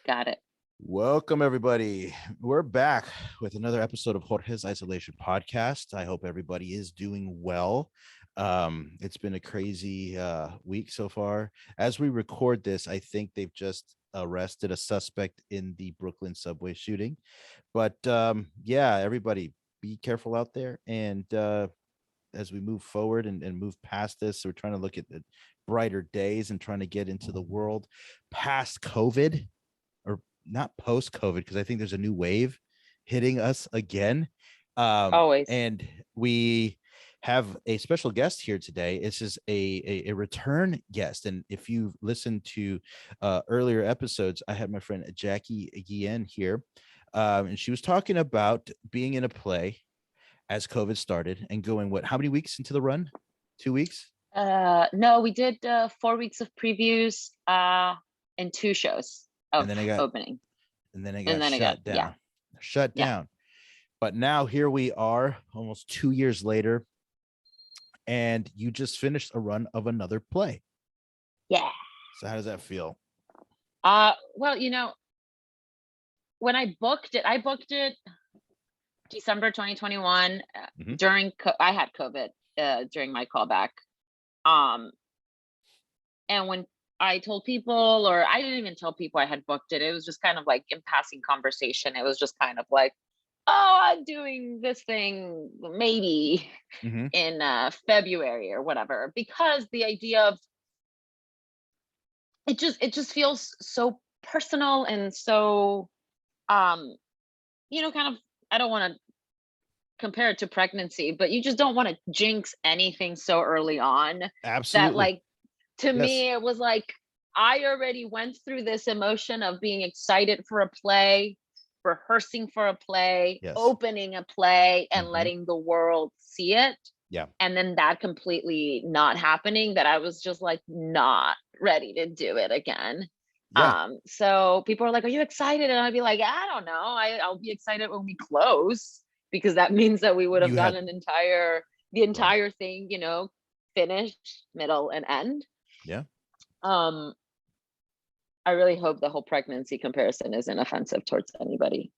Got it. Welcome, everybody. We're back with another episode of Jorge's Isolation Podcast. I hope everybody is doing well. It's been a crazy week so far. As we record this, I think they've just arrested a suspect in the Brooklyn subway shooting. But yeah, everybody be careful out there. And as we move forward and move past this, so we're trying to look at the brighter days and trying to get into the world past COVID, or not post COVID, because I think there's a new wave hitting us again. Always. And we have a special guest here today. This is a return guest. And if you've listened to earlier episodes, I had my friend Jackie Guillen here. And she was talking about being in a play as COVID started and going, how many weeks into the run? 2 weeks? No, we did 4 weeks of previews and 2 shows of opening. And then it got shut down. But now here we are almost 2 years later, and you just finished a run of another play. Yeah. So how does that feel? Well, when I booked it December 2021 during I had COVID during my callback. And when I told people, or I didn't even tell people I had booked it, it was just kind of like in passing conversation. It was just kind of like, oh, I'm doing this thing maybe in February or whatever, because the idea of it just feels so personal and so kind of, I don't want to compare it to pregnancy, but you just don't want to jinx anything so early on. Absolutely. That, like, to me, it was like, I already went through this emotion of being excited for a play, rehearsing for a play, opening a play, and letting the world see it. Yeah. And then that completely not happening, that I was just like not ready to do it again. Yeah. So people are like, are you excited? And I'd be like, I don't know. I'll be excited when we close, because that means that we would have done the entire thing, finished, middle, and end. Yeah. I really hope the whole pregnancy comparison isn't offensive towards anybody.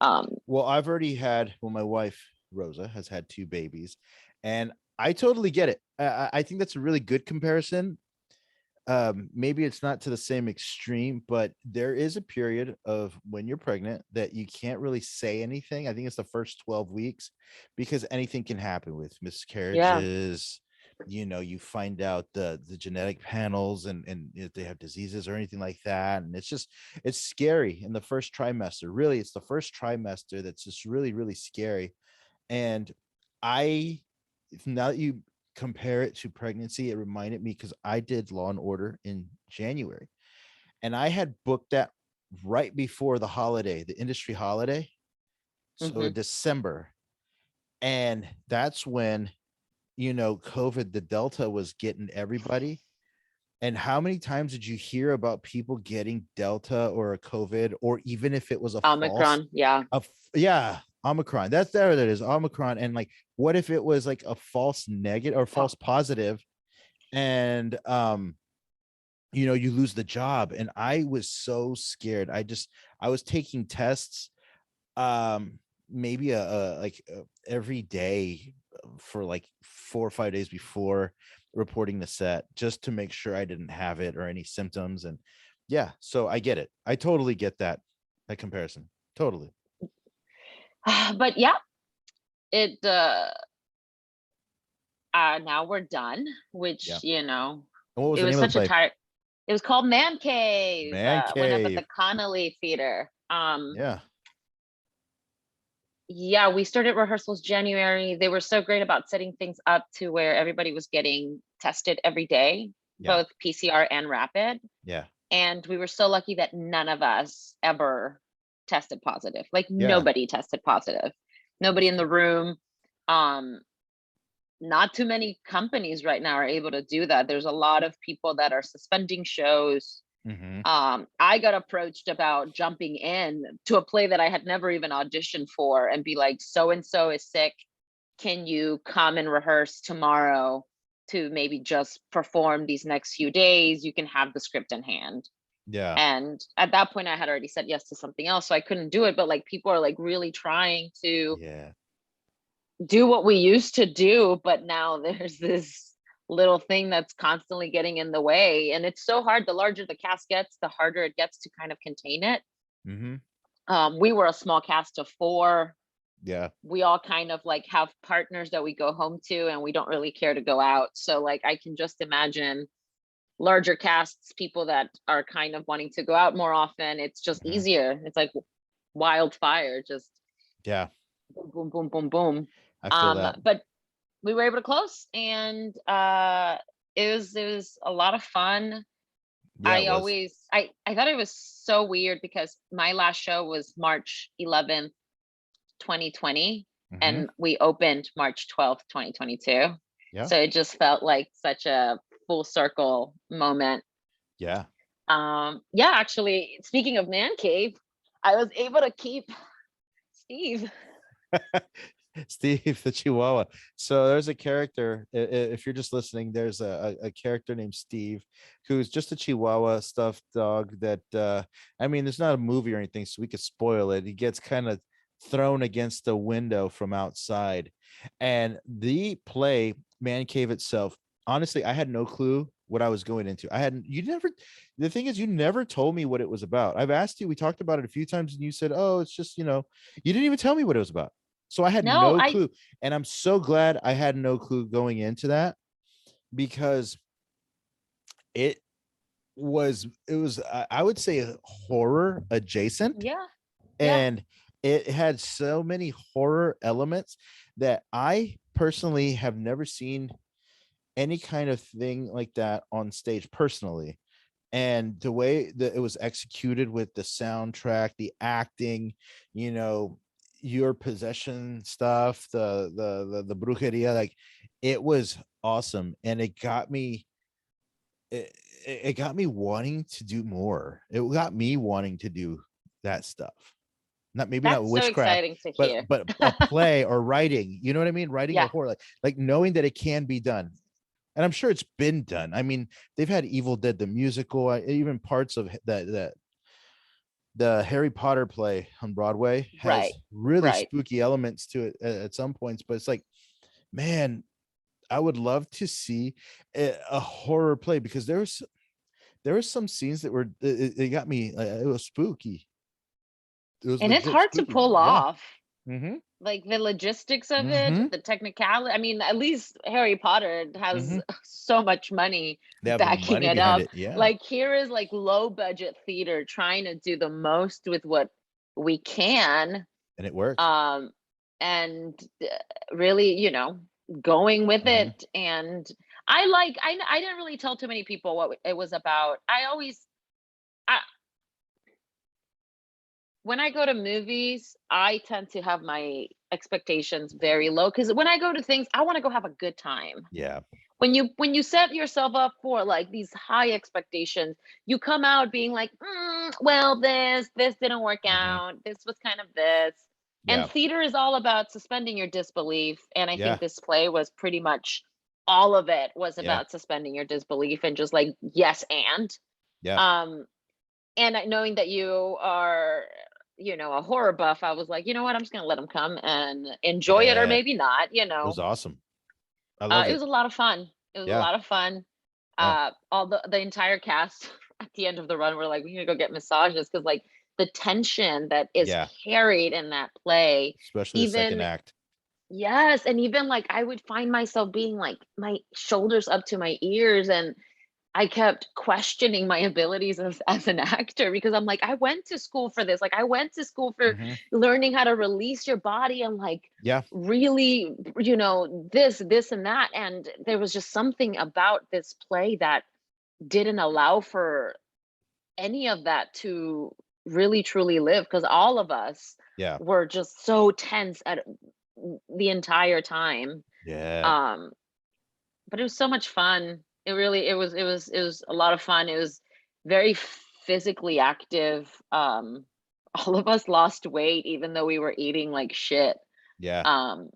Well, I've already my wife, Rosa, has had 2 babies, and I totally get it. I think that's a really good comparison. Maybe it's not to the same extreme, but there is a period of when you're pregnant that you can't really say anything. I think it's the first 12 weeks, because anything can happen with miscarriages. You find out the genetic panels and if they have diseases or anything like that. And it's scary in the first trimester. Really, it's the first trimester that's just really, really scary. And now that you compare it to pregnancy, it reminded me, because I did Law and Order in January, and I had booked that right before the industry holiday. So in December. And that's when, COVID, the Delta was getting everybody. And how many times did you hear about people getting Delta or a COVID, or even if it was a Omicron? Omicron. That is Omicron. And like, what if it was like a false negative or false positive, and you lose the job? And I was so scared. I was taking tests maybe every day for like 4 or 5 days before reporting the set, just to make sure I didn't have it or any symptoms. And so I get it. I totally get that comparison. Totally. But it now we're done, which And what was it the was name of such the a play? it was called Man Cave. Man Went up at Cave. the Connolly Theater. Yeah, we started rehearsals January. They were so great about setting things up to where everybody was getting tested every day, both PCR and rapid. Yeah. And we were so lucky that none of us ever tested positive. Like nobody tested positive. Nobody in the room. Not too many companies right now are able to do that. There's a lot of people that are suspending shows. I got approached about jumping in to a play that I had never even auditioned for, and be like, so and so is sick, can you come and rehearse tomorrow to maybe just perform these next few days? You can have the script in hand. Yeah. And at that point I had already said yes to something else, so I couldn't do it. But like people are like really trying to Yeah. do what we used to do, but now there's this little thing that's constantly getting in the way, and it's so hard. The larger the cast gets, the harder it gets to kind of contain it. Mm-hmm. We were a small cast of 4. Yeah. We all kind of like have partners that we go home to, and we don't really care to go out. So like I can just imagine larger casts, people that are kind of wanting to go out more often. It's just Hmm. easier. It's like wildfire, just Yeah. boom, boom, boom, boom, boom. I feel that. But we were able to close, and it was a lot of fun. Yeah, it was. I thought it was so weird because my last show was March 11th, 2020, Hmm. and we opened March 12th, 2022. Yeah. So it just felt like such a full circle moment. Yeah. Yeah, actually, speaking of man cave, I was able to keep Steve. Steve the Chihuahua. So there's a character. If you're just listening, there's a character named Steve, who's just a Chihuahua stuffed dog. That I mean, there's not a movie or anything, so we could spoil it. He gets kind of thrown against the window from outside, and the play Man Cave itself. Honestly, I had no clue what I was going into. I hadn't. You never. The thing is, you never told me what it was about. I've asked you. We talked about it a few times, and you said, "Oh, it's just You didn't even tell me what it was about. So I had No, no I clue. And I'm so glad I had no clue going into that, because it it was I would say horror adjacent, yeah, yeah. and it had so many horror elements that I personally have never seen any kind of thing like that on stage personally. And the way that it was executed with the soundtrack, the acting, you know, your possession stuff, the brujeria, like, it was awesome, and it, it got me wanting to do more. It got me wanting to do that stuff. Not maybe not That's so witchcraft, exciting to but hear. a play or writing. You know what I mean? Writing a Yeah, horror, like knowing that it can be done, and I'm sure it's been done. I mean, they've had Evil Dead the musical, even parts of that the Harry Potter play on Broadway has right, really right. spooky elements to it at some points, but it's like, man, I would love to see a horror play, because there were some scenes that were it got me, it was spooky. It was And it's legit hard to spooky. pull Yeah. off. Mhm. Like the logistics of it, Mhm. the technicality. I mean, at least Harry Potter has Mhm. so much money They have the backing money it behind up. it. Yeah. Like here is like low budget theater trying to do the most with what we can. And it worked. Um and really, going with Mhm. it. And I didn't really tell too many people what it was about. I When I go to movies, I tend to have my expectations very low because when I go to things, I want to go have a good time. Yeah. When you set yourself up for like these high expectations, you come out being like, well, this didn't work Mhm. out. This was kind of this. And Yeah. theater is all about suspending your disbelief. And I think Yeah. this play was pretty much all of it was Yeah. about suspending your disbelief and just like yes Yeah. um knowing that you are, a horror buff, I was like, you know what? I'm just gonna let them come and enjoy it, or Yeah. maybe not. It was awesome. I loved It it. was a lot of fun. It was a Yeah. lot of fun. Yeah. All the entire cast at the end of the run were like, we need to go get massages because like the tension that is Yeah. carried in that play, Especially the second even act. yes, and even like I would find myself being like my shoulders up to my ears, and I kept questioning my abilities as an actor because I'm like, I went to school for this. Like, I went to school for Mhm. learning how to release your body and like Yeah. really, this and that. And there was just something about this play that didn't allow for any of that to really truly live because all of us Yeah. were just so tense at the entire time. Yeah. Um, but it was so much fun. It was a lot of fun. It was very physically active. All of us lost weight even though we were eating like shit. Yeah. Um,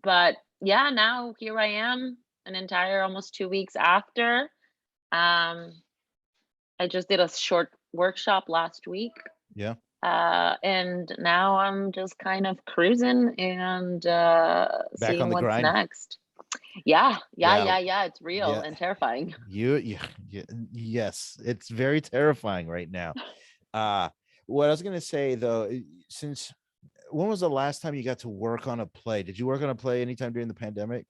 but yeah, now here I am an entire almost 2 weeks after. Um, I just did a short workshop last week. Yeah. And now I'm just kind of cruising and Back on seeing the what's grind. next. Yeah, yeah, Yeah. yeah, yeah. It's real Yeah. and terrifying. Yes, it's very terrifying right now. Uh what I was gonna say though, since when was the last time you got to work on a play? Did you work on a play anytime during the pandemic?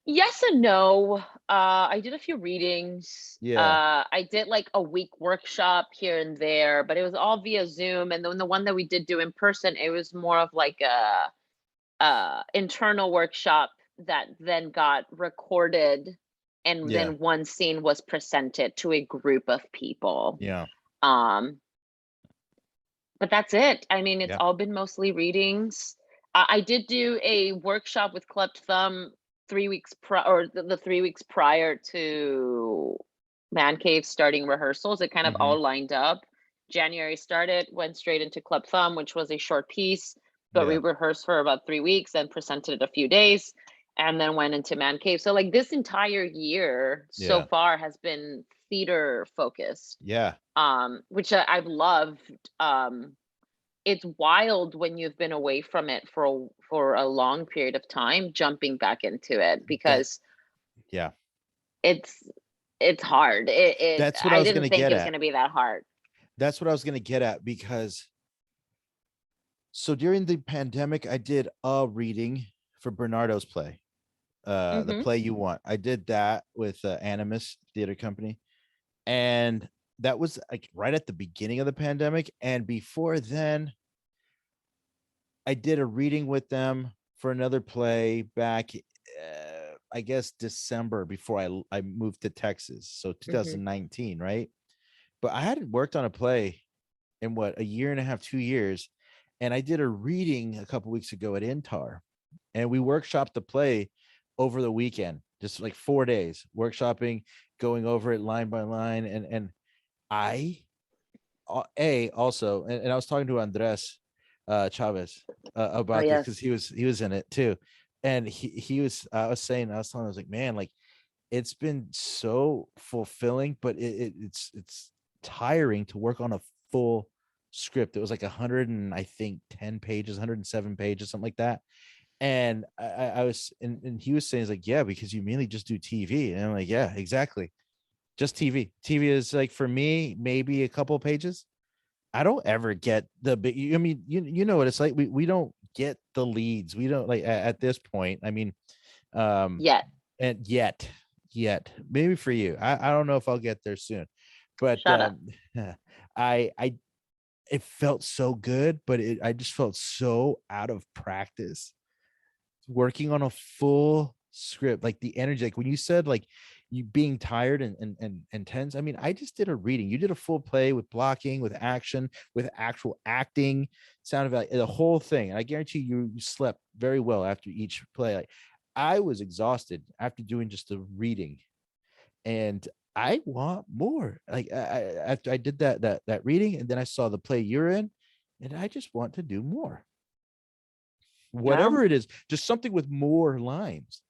Yes and no. I did a few readings. Yeah. I did like a week workshop here and there, but it was all via Zoom. And then the one that we did do in person, it was more of like a internal workshop that then got recorded, and Yeah. then one scene was presented to a group of people. Yeah. Um, but that's it. I mean, it's Yeah. all been mostly readings. I did do a workshop with Clubbed Thumb 3 weeks or the 3 weeks prior to Man Cave starting rehearsals. It kind of Hmm. all lined up. January started, went straight into Clubbed Thumb, which was a short piece, but we Yeah. rehearsed for about 3 weeks and presented it a few days, and then went into Man Cave. So like this entire year so Yeah. far has been theater focused, Yeah. which I've loved. It's wild when you've been away from it for a long period of time, jumping back into it, That because yeah. it's it's hard. That's what I I was didn't gonna think get it was at. going to be that hard. That's what I was gonna get at because so during the pandemic, I did a reading for Bernardo's play, the Mhm. play you want. I did that with Animus Theater Company, and that was like right at the beginning of the pandemic. And before then, I did a reading with them for another play back, I guess December before I moved to Texas, so Mhm. 2019, right? But I hadn't worked on a play in what, a year and a half, 2 years, and I did a reading a couple weeks ago at Intar, and we workshopped the play over the weekend, just like 4 days workshopping, going over it line by line, and I also, and I was talking to Andres Chavez Oh about this because yes. he was in it too, and he was I was saying, I was telling him, I was like, man, like it's been so fulfilling, but it's tiring to work on a full script. It was like 100 and I think 10 pages, 107 pages, something like that. And I was, and he was saying, he's like, yeah, because you mainly just do TV. And I'm like, yeah, exactly. Just TV. TV is like for me, maybe a couple pages. I don't ever get the big. I mean, you know what it's like. We don't get the leads. We don't like at this point. I mean, um, Yet. and yet maybe for you, I don't know if I'll get there soon, but Shut up. I it felt so good, but I just felt so out of practice working on a full script, like the energy, like when you said like you being tired and tense. I mean, I just did a reading. You did a full play with blocking, with action, with actual acting, sound of the whole thing. And I guarantee you slept very well after each play. Like I was exhausted after doing just a reading, and I want more. Like after I did that reading, and then I saw the play you're in, and I just want to do more. Well. Whatever it is, just something with more lines.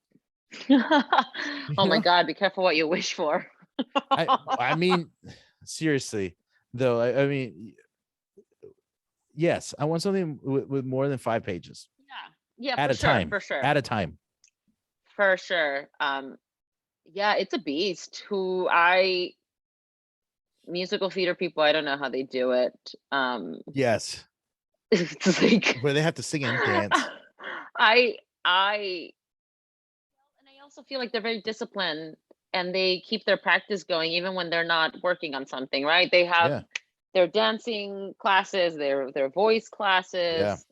Oh You my know, God, be careful what you wish for. I mean, seriously, though, I mean, yes, I want something with more than 5 pages Yeah. Yeah, at for a sure, time. for sure. At a time. For sure. Yeah, it's a beast. Who I Musical theater people, I don't know how they do it. Yes, It's like where they have to sing and dance. I and I also feel like they're very disciplined, and they keep their practice going even when they're not working on something, right? They have Yeah, their dancing classes, their voice yeah, classes.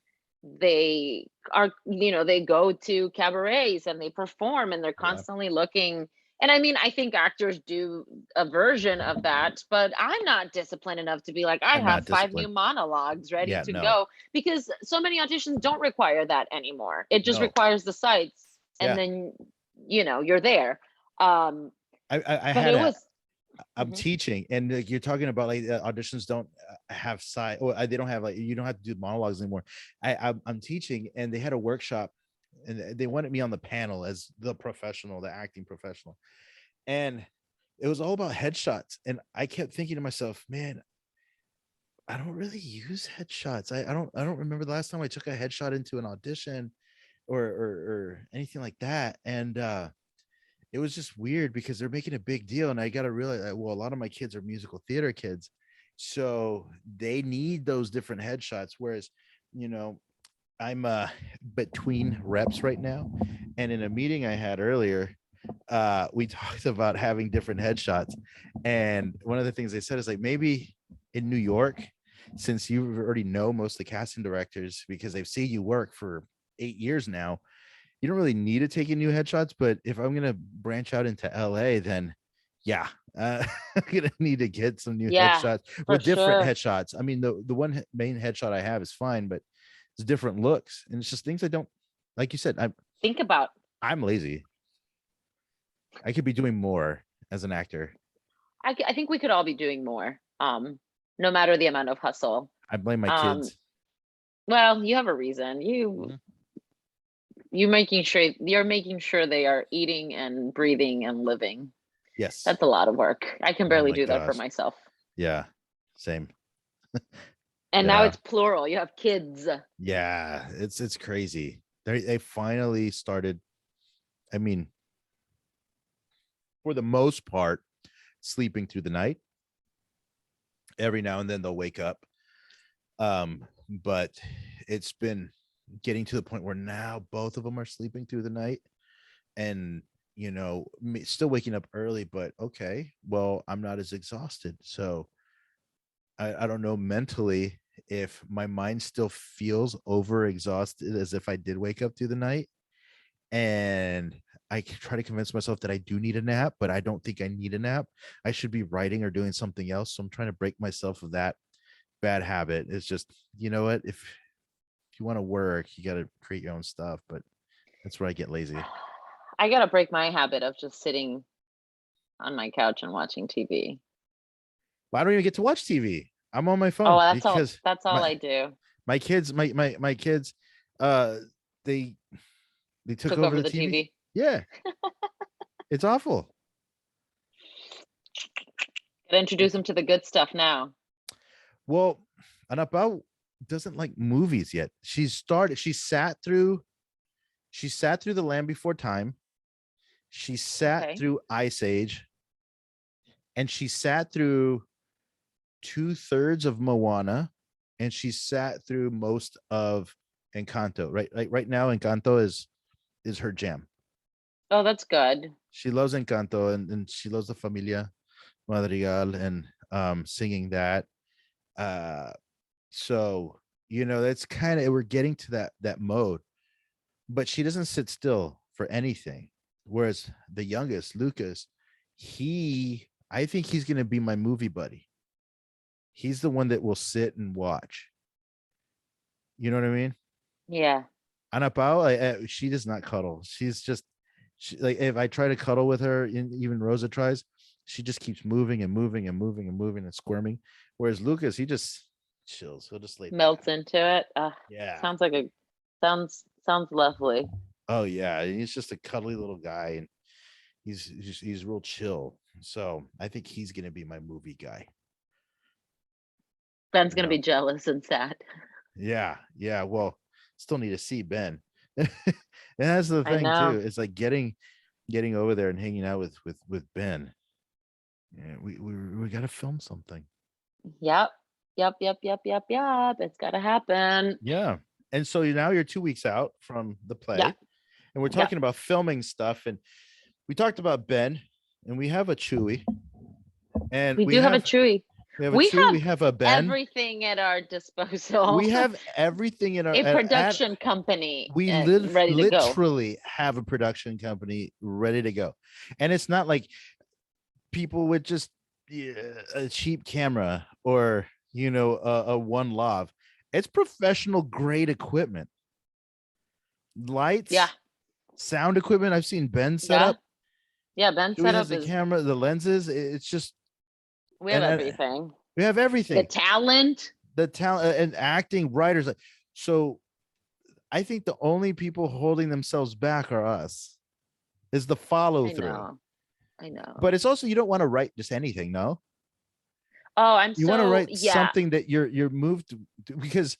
They are, they go to cabarets and they perform, and they're yeah. constantly looking. And I mean, I think actors do a version of that, but I'm not disciplined enough to be like, I I'm have not five new disciplined. monologues ready Yeah, to no, go, because so many auditions don't require that anymore. It just no. requires the sites, and Yeah, then you're there. Um, I but had it a. was. I'm Mhm. teaching, and like, you're talking about like auditions don't have side, or they don't have like you don't have to do monologues anymore. I'm teaching, and they had a workshop, and they wanted me on the panel as the professional, the acting professional, and it was all about headshots. And I kept thinking to myself, man, I don't really use headshots. I don't remember the last time I took a headshot into an audition or anything like that. And it was just weird because they're making a big deal. And I got to realize that, well, a lot of my kids are musical theater kids. So they need those different headshots. Whereas, you know, I'm between reps right now. And in a meeting I had earlier, we talked about having different headshots. And one of the things they said is like, maybe in New York, since you already know most of the casting directors because they've seen you work for 8 years now, you don't really need to take in new headshots. But if I'm gonna branch out into LA, then yeah, I'm gonna need to get some new Yeah, headshots for with different sure. headshots. I mean, the one main headshot I have is fine, but it's different looks, and it's just things I don't like. You said Think about. I'm lazy. I could be doing more as an actor. I think we could all be doing more. No matter the amount of hustle. I blame my Um, kids. well, you have a reason. Mhm. You're making sure they are eating and breathing and living. Yes. That's a lot of work. I can Oh barely my do that for gosh. myself. Yeah. Same. And now Yeah. it's plural. You have kids. Yeah. It's crazy. They finally started. I mean, for the most part, sleeping through the night. Every now and then they'll wake up. But it's been getting to the point where now both of them are sleeping through the night, and still waking up early. But okay, well, I'm not as exhausted, so I don't know mentally if my mind still feels over exhausted as if I did wake up through the night. And I try to convince myself that I do need a nap, but I don't think I need a nap. I should be writing or doing something else. So I'm trying to break myself of that bad habit. It's just, you know what? If you want to work, you got to create your own stuff. But that's where I get lazy. I gotta break my habit of just sitting on my couch and watching TV. But I don't even get to watch TV. I'm on my Oh, phone because that's all my I do. my kids, my kids, uh, they they took Took over over the the TV. TV. Yeah, it's awful. Gotta introduce them to the good stuff now. Well, Anapao doesn't like movies yet. She sat through The Land Before Time. She sat Okay. through Ice Age, and she sat through 2/3 of Moana, and she sat through most of Encanto. Right, like right now, Encanto is her jam. Oh, that's good. She loves Encanto, and she loves the Familia Madrigal and singing that. Uh, so that's kind of, we're getting to that mode, but she doesn't sit still for anything. Whereas the youngest, Lucas, I think he's going to be my movie buddy. He's the one that will sit and watch. You know what I mean? Yeah. Ana Pao, she does not cuddle. Like, if I try to cuddle with her, even Rosa tries, she just keeps moving and moving and moving and moving and squirming. Whereas Lucas, he just chills. He'll just lay back. Melts into it. Yeah. Sounds like a sounds lovely. Oh yeah. He's just a cuddly little guy, and he's real chill. So I think he's gonna be my movie guy. Ben's You gonna know? be jealous and sad. Yeah, yeah. Well, still need to see Ben. And that's the I thing too. know. It's like getting over there and hanging out with Ben. Yeah, we got to film something. Yep. Yep. It's gotta happen. Yeah. And so now you're 2 weeks out from the Yep. play, and we're Yep. talking about filming stuff. And we talked about Ben, and we have a Chewy, and We we do have a have Chewy. we have a We Chewy, have we have a Ben. everything at our disposal. We have everything in our A at production company we ready to go. literally have a production company ready to go. And it's not like people with just, yeah, a cheap camera or a one lav. It's professional grade equipment, Yeah. lights, sound equipment. I've seen Ben set Yeah. up. Yeah. Ben's Chewy has setup the is camera, the lenses. It's just, we have and everything. we have The everything, talent. the talent and acting, writers. So I think the only people holding themselves back are us, is the follow I through. know. I know. But it's also, you don't want to write just anything, no? Oh, I'm You want to so, write yeah. something that you're moved to, because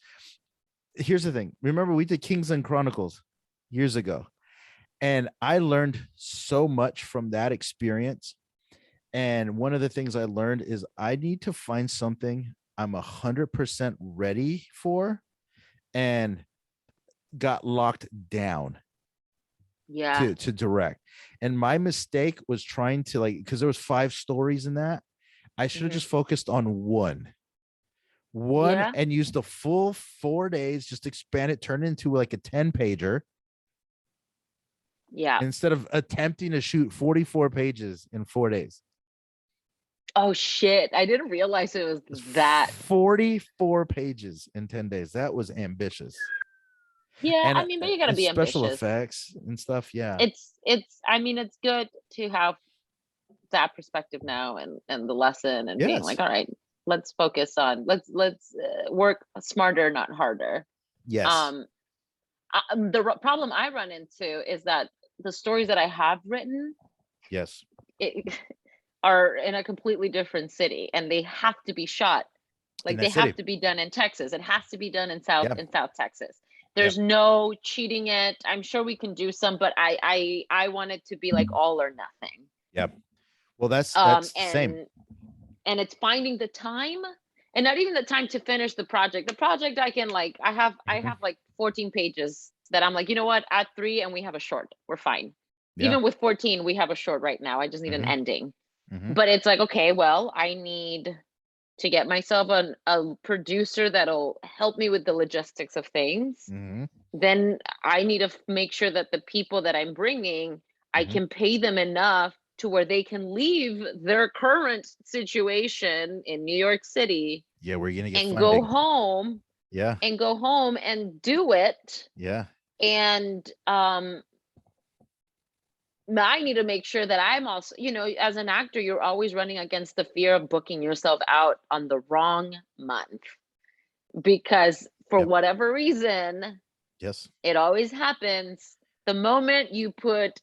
here's the thing. Remember, we did Kingsland Chronicles years ago, and I learned so much from that experience. And one of the things I learned is I need to find something I'm 100% ready for, and got locked down Yeah. to direct. And my mistake was trying to, like, because there was 5 stories in that. I should have Hmm. just focused on one Yeah. and used the full 4 days, just expand it, turn it into like a 10 pager, Yeah. instead of attempting to shoot 44 pages in 4 days. Oh shit. I didn't realize it was It's that. 44 pages in 10 days. That was ambitious. Yeah, And I mean, but you gotta be special ambitious. effects and stuff. Yeah. It's I mean, it's good to have that perspective now, and the lesson, and being like, Yes. all right, let's focus on, let's work smarter, not harder. Yes. Um, problem I run into is that the stories that I have written, Yes. it, are in a completely different city, and they have to be shot, In like that they have city. to be done in Texas. It has to be done Yeah. in South Texas. Yep. There's no cheating it. I'm sure we can do some, but I want it to be like all or nothing. Yep. Well, that's Um, the same. and it's finding the time, and not even the time to finish the project. The project I can, like, I Mhm. have like 14 pages that I'm like, you know what, at 3 and we have a short, we're fine. Yeah. Even with 14 we have a short right now, I just need an Hmm. ending. Hmm. But it's like, okay, well, I need to get myself a producer that'll help me with the logistics of things. Hmm. Then I need to make sure that the people that I'm bringing, I Hmm. can pay them enough to where they can leave their current situation in New York City Yeah, we're gonna get and go funding. home, Yeah. and do it. Yeah. And I need to make sure that I'm also, as an actor, you're always running against the fear of booking yourself out on the wrong month, because for Yep. whatever reason, Yes. it always happens. The moment you put,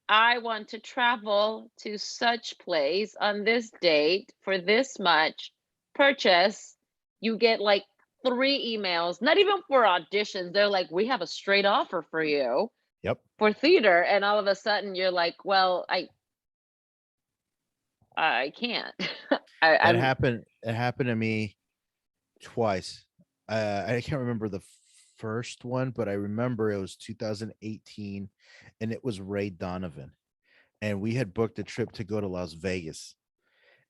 I want to travel to such place on this date for this much, purchase, you get like 3 emails, not even for auditions. They're like, we have a straight offer for you Yep. for theater. And all of a sudden you're like, well, I can't. That I'm happened. It happened to me twice. I can't remember the first one, but I remember it was 2018, and it was Ray Donovan, and we had booked a trip to go to Las Vegas,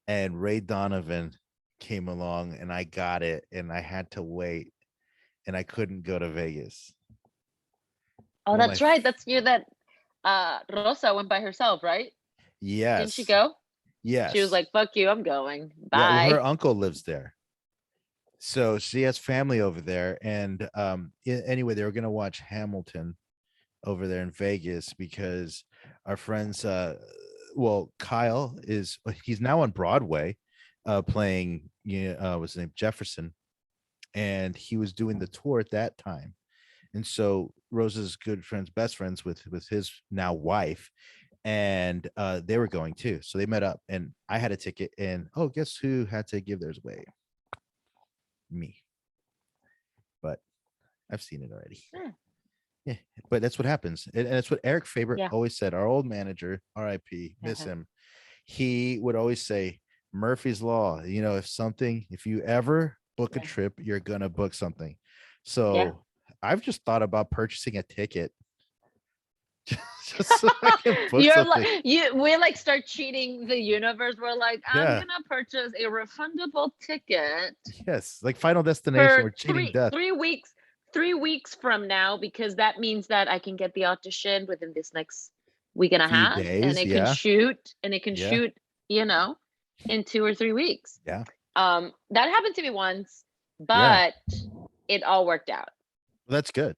and Ray Donovan came along, and I got it, and I had to wait, and I couldn't go to Vegas. Oh, One of my that's right. That's year that Rosa went by herself, right? Didn't she yes, go? She was yes, like, fuck you, I'm going. yeah. Well, her Bye. uncle lives there, so she has family over there, and anyway, they were gonna watch Hamilton over there in Vegas because our friends, well, Kyle he's now on Broadway, playing, what's his name, Jefferson, and he was doing the tour at that time. And so Rose's good friends, best friends with his now wife, and they were going too. So they met up, and I had a ticket, and oh, guess who had to give theirs away? Me. But I've seen it already. Yeah. Yeah, but that's what happens, and that's what Eric Faber Yeah. always said. Our old manager, R.I.P., miss Uh-huh. him. He would always say, Murphy's Law. If you ever book a Yeah. trip, you're gonna book something. Yeah. So I've just thought about purchasing a ticket just so I can book You're like, something. we like start cheating the universe. We're like, I'm Yeah. gonna purchase a refundable ticket Yes. Like Final Destination, for we're cheating death. 3 weeks, 3 weeks from now, because that means that I can get the audition within this next week and a Few half, and days. it can Yeah. shoot, Yeah. you know, in 2 or 3 weeks. Yeah. That happened to me once, Yeah. but it all worked out. Well, that's good.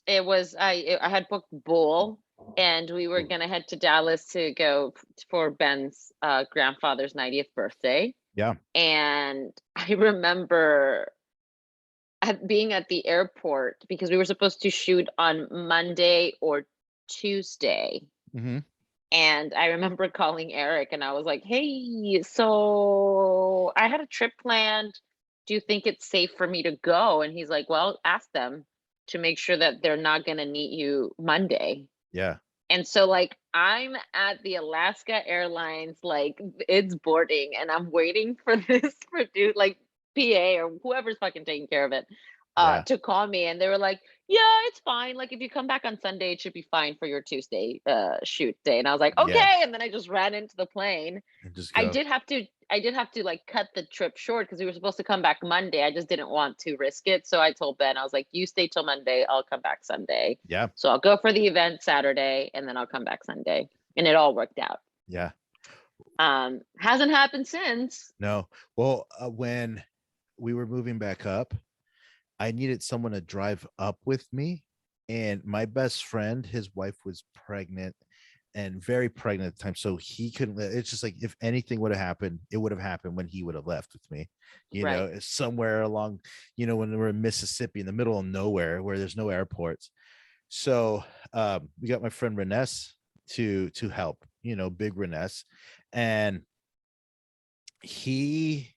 It was, I had booked Bull, and we were gonna head to Dallas to go for Ben's grandfather's 90th birthday. Yeah. And I remember being at the airport because we were supposed to shoot on Monday or Tuesday. Hmm. And I remember calling Eric and I was like, hey, so I had a trip planned. Do you think it's safe for me to go? And he's like, well, ask them to make sure that they're not going to need you Monday. Yeah. And so, like, I'm at the Alaska Airlines, like, it's boarding, and I'm waiting for this like, PA or whoever's fucking taking care of it, Yeah. to call me. And they were like, "Yeah, it's fine. Like, if you come back on Sunday, it should be fine for your Tuesday, shoot day." And I was like, Yeah. "Okay." And then I just ran into the plane. And just I go. did have to I did have to, like, cut the trip short because we were supposed to come back Monday. I just didn't want to risk it. So I told Ben, I was like, "You stay till Monday. I'll come back Sunday." Yeah. So I'll go for the event Saturday and then I'll come back Sunday. And it all worked out. Yeah. Hasn't happened since. No. Well, when we were moving back up, I needed someone to drive up with me. And my best friend, his wife was pregnant and very pregnant at the time. So he couldn't, it's just like if anything would have happened, it would have happened when he would have left with me, Right. somewhere along, when we're in Mississippi in the middle of nowhere where there's no airports. So we got my friend Renes to help, big Renes. And he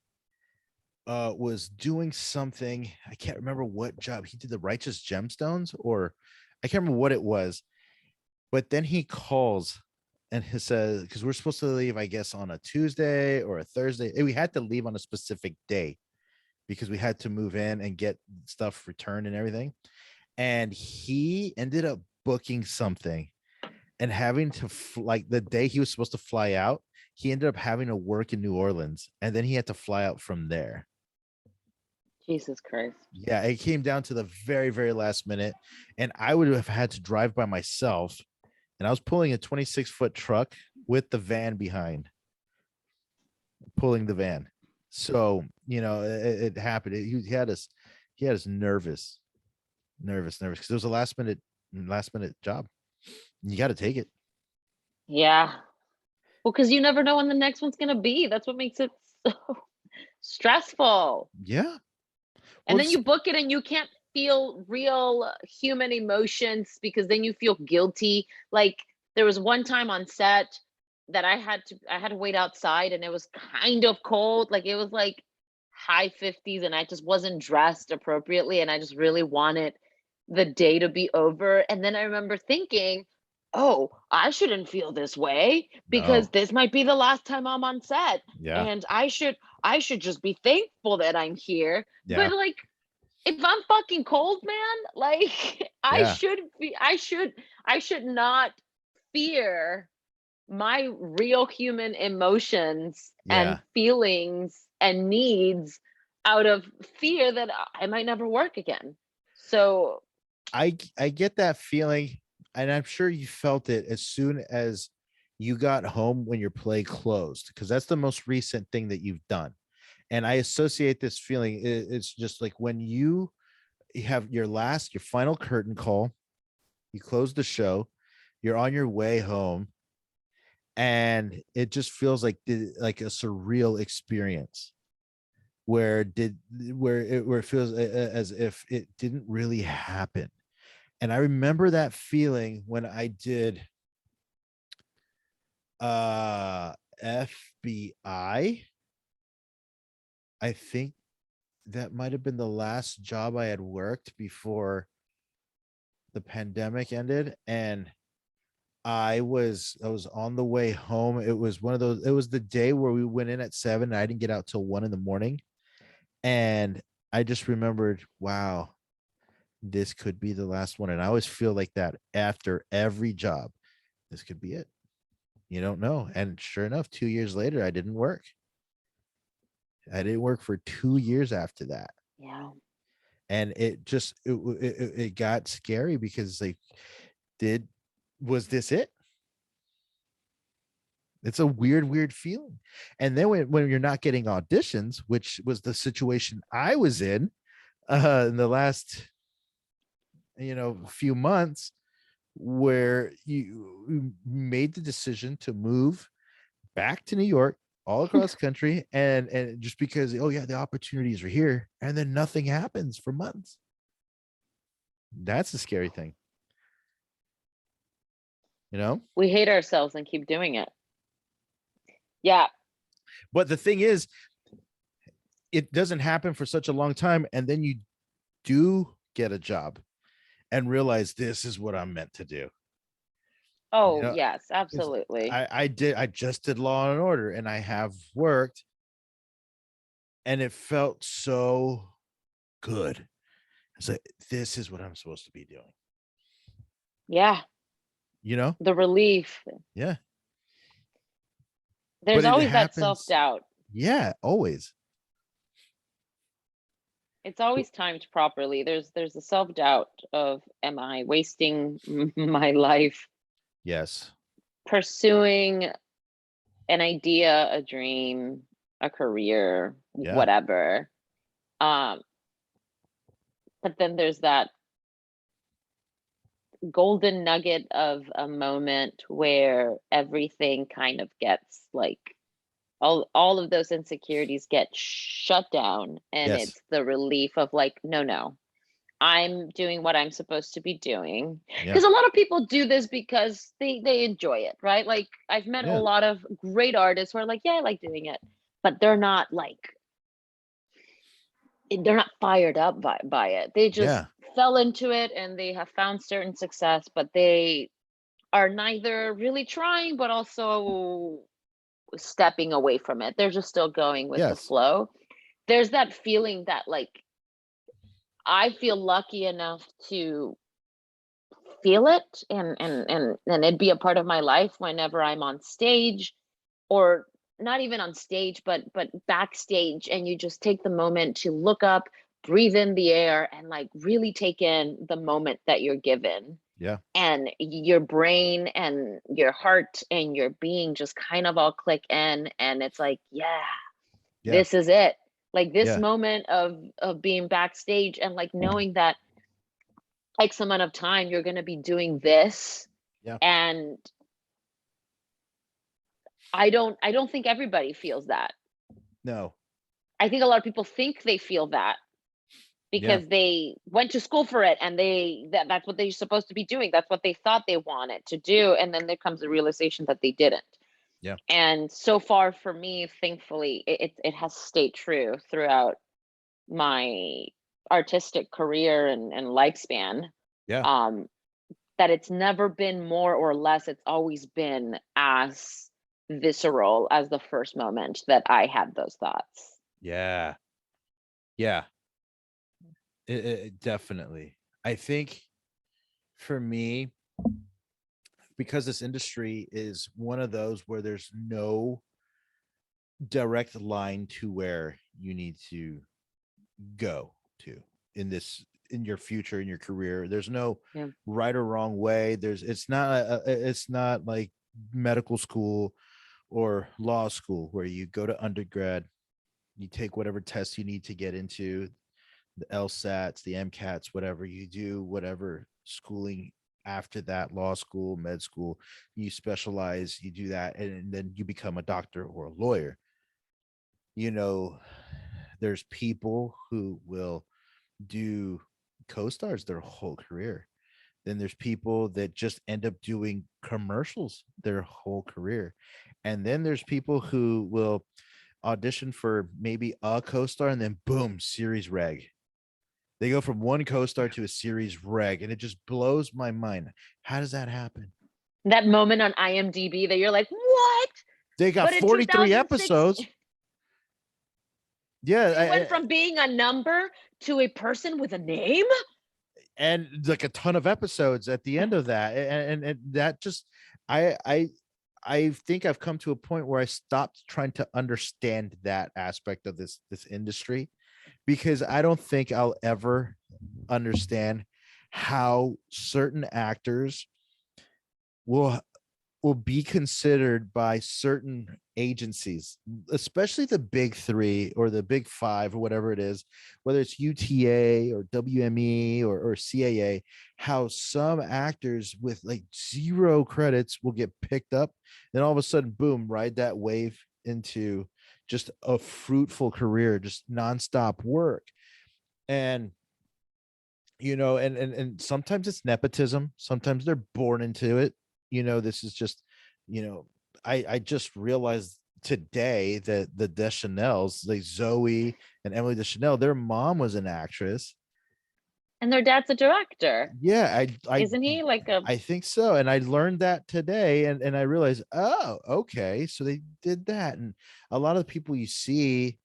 was doing something. I can't remember what job he did, the Righteous Gemstones, or I can't remember what it was. But then he calls and he says, because we're supposed to leave, I guess, on a Tuesday or a Thursday. And we had to leave on a specific day because we had to move in and get stuff returned and everything. And he ended up booking something and having to like the day he was supposed to fly out, he ended up having to work in New Orleans, and then he had to fly out from there. Jesus Christ. Yeah, it came down to the very, very last minute, and I would have had to drive by myself, and I was pulling a 26-foot truck with the van behind, pulling the van. So it happened. He had us nervous because it was a last minute job. You got to take it. Yeah. Well, because you never know when the next one's gonna be. That's what makes it so stressful. Yeah. And then you book it and you can't feel real human emotions because then you feel guilty. Like there was one time on set that I had to wait outside and it was kind of cold. Like it was like high 50s and I just wasn't dressed appropriately and I just really wanted the day to be over. And then I remember thinking, oh, I shouldn't feel this way because No. this might be the last time I'm on set. Yeah. And I should just be thankful that I'm here. Yeah. But like if I'm fucking cold, man, like Yeah. I should not fear my real human emotions and Yeah. feelings and needs out of fear that I might never work again. So I get that feeling, and I'm sure you felt it as soon as you got home when your play closed, because that's the most recent thing that you've done. And I associate this feeling. It's just like when you have your final curtain call, you close the show, you're on your way home, and it just feels like a surreal experience where it feels as if it didn't really happen. And I remember that feeling when I did FBI. I think that might have been the last job I had worked before the pandemic ended, and I was on the way home. It was one of those, it was the day where we went in at 7 and I didn't get out till 1 a.m. And I just remembered, wow, this could be the last one. And I always feel like that after every job. This could be it. You don't know. And sure enough, 2 years later, I didn't work. I didn't work for 2 years after that. yeah. And it got scary because like, was this it? It's a weird feeling. And then when you're not getting auditions, which was the situation I was in the last few months, where you made the decision to move back to New York, all across the country, and just because, oh yeah, the opportunities are here, and then nothing happens for months. That's the scary thing. you know? We hate ourselves and keep doing it. Yeah. But the thing is, it doesn't happen for such a long time. And then you do get a job and realize this is what I'm meant to do. You Oh, know, yes, absolutely. I just did Law and Order, and I have worked, and it felt so good. It's like, this is what I'm supposed to be doing. Yeah. You know? The relief. Yeah. But There's it always that happens. self-doubt. Yeah, always. It's always timed properly. There's a self-doubt of, am I wasting my life Yes. pursuing an idea, a dream, a career, Yeah. whatever. Um, but then there's that golden nugget of a moment where everything kind of gets like all of those insecurities get shut down, and Yes. it's the relief of like, no, I'm doing what I'm supposed to be doing. Yeah. Because a lot of people do this because they enjoy it, right? Like I've met a Yeah. lot of great artists who are like, yeah, I like doing it, but they're not fired up by it. They just Yeah. fell into it and they have found certain success, but they are neither really trying but also stepping away from it. They're just still going with the Yes. flow. There's that feeling that like I feel lucky enough to feel it and it'd be a part of my life whenever I'm on stage, or not even on stage but backstage, and you just take the moment to look up, breathe in the air, and like really take in the moment that you're given, Yeah. and your brain and your heart and your being just kind of all click in, and it's like, yeah, Yeah. this is it. Like this Yeah. moment of being backstage and like knowing that X amount of time you're going to be doing this. Yeah. And I don't think everybody feels that. No. I think a lot of people think they feel that Yeah. because they went to school for it, and that's what they're supposed to be doing. That's what they thought they wanted to do, and then there comes the realization that they didn't. Yeah. And so far for me, thankfully, it has stayed true throughout my artistic career and lifespan. Yeah. Um, that it's never been more or less, it's always been as visceral as the first moment that I had those thoughts. Yeah. Yeah. Definitely. I think for me, because this industry is one of those where there's no direct line to where you need to go to in your future, in your career. There's no Yeah. right or wrong way. It's not like medical school or law school where you go to undergrad, you take whatever tests you need to get into the LSATs, the MCATs, whatever you do, whatever schooling after that, law school, med school, you specialize, you do that, and then you become a doctor or a lawyer. You know, there's people who will do co-stars their whole career. Then there's people that just end up doing commercials their whole career. And then there's people who will audition for maybe a co-star and then boom, series reg. They go from one co-star to a series reg, and it just blows my mind. How does that happen? That moment on IMDb that you're like, what? They got But in 43 2006, episodes. Yeah, they went from being a number to a person with a name. and like a ton of episodes at the end of that, and that just, I think I've come to a point where I stopped trying to understand that aspect of this industry, because I don't think I'll ever understand how certain actors will will be considered by certain agencies, especially the big three or the big five or whatever it is, whether it's UTA or WME or CAA, how some actors with like zero credits will get picked up. Then all of a sudden, boom, ride that wave into just a fruitful career, just nonstop work. And and sometimes it's nepotism, sometimes they're born into it, this is just, I just realized today that the Deschanels, like Zoe and Emily Deschanel, their mom was an actress. And their dad's a director. Yeah, Isn't he like a I think so. And I learned that today, and I realized, oh, okay. So they did that. And a lot of the people you see,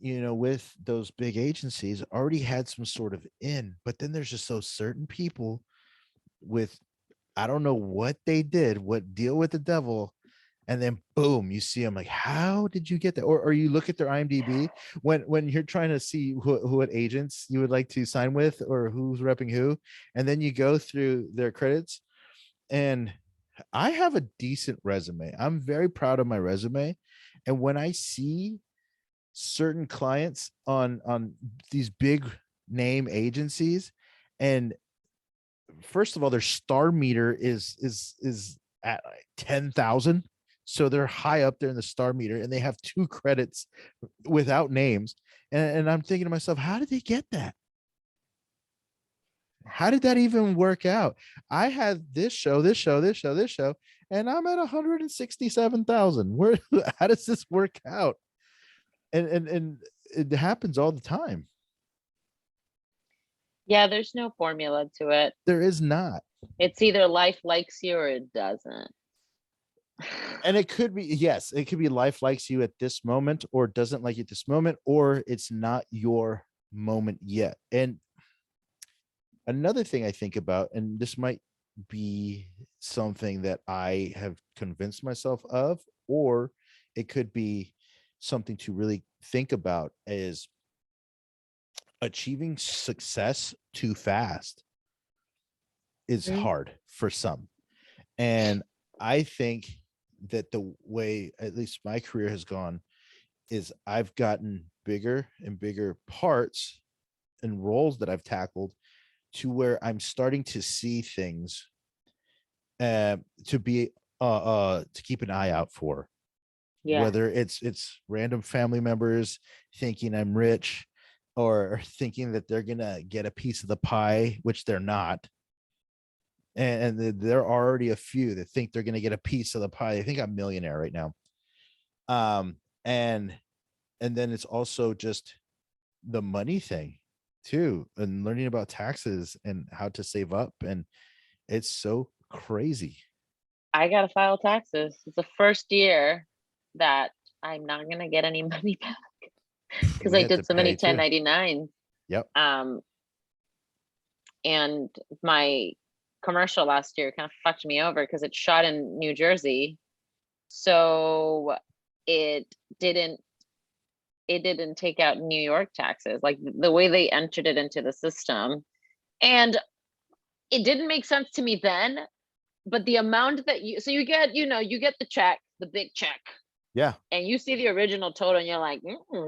with those big agencies already had some sort of in, but then there's just those certain people with, I don't know what they did, what deal with the devil, and then boom, you see them like, how did you get that? Or you look at their IMDb when you're trying to see what agents you would like to sign with or who's repping who, and then you go through their credits, and I have a decent resume. I'm very proud of my resume, and when I see certain clients on these big name agencies, and first of all, their star meter is at like 10,000. So they're high up there in the star meter, and they have 2 credits without names. And I'm thinking to myself, how did they get that? How did that even work out? I had this show, and I'm at 167,000. Where how does this work out? And it happens all the time. Yeah, there's no formula to it. There is not. It's either life likes you or it doesn't. And it could be, yes, it could be life likes you at this moment or doesn't like you at this moment, or it's not your moment yet. And another thing I think about, and this might be something that I have convinced myself of, or it could be something to really think about, is achieving success too fast is hard for some. And I think that the way at least my career has gone is I've gotten bigger and bigger parts and roles that I've tackled, to where I'm starting to see things to be to keep an eye out for. Yeah. Whether it's random family members thinking I'm rich, or thinking that they're gonna get a piece of the pie, which they're not. And there are already a few that think they're gonna get a piece of the pie. They think I'm a millionaire right now. And then it's also just the money thing too, and learning about taxes and how to save up, and it's so crazy. I gotta file taxes. It's the first year that I'm not gonna get any money back because We I have to did so many pay too. 1099s. Yep. And my commercial last year kind of fucked me over because it shot in New Jersey. So it didn't take out New York taxes, like the way they entered it into the system. And it didn't make sense to me then, but the amount that you get, you get the check, the big check. Yeah. And you see the original total and you're like,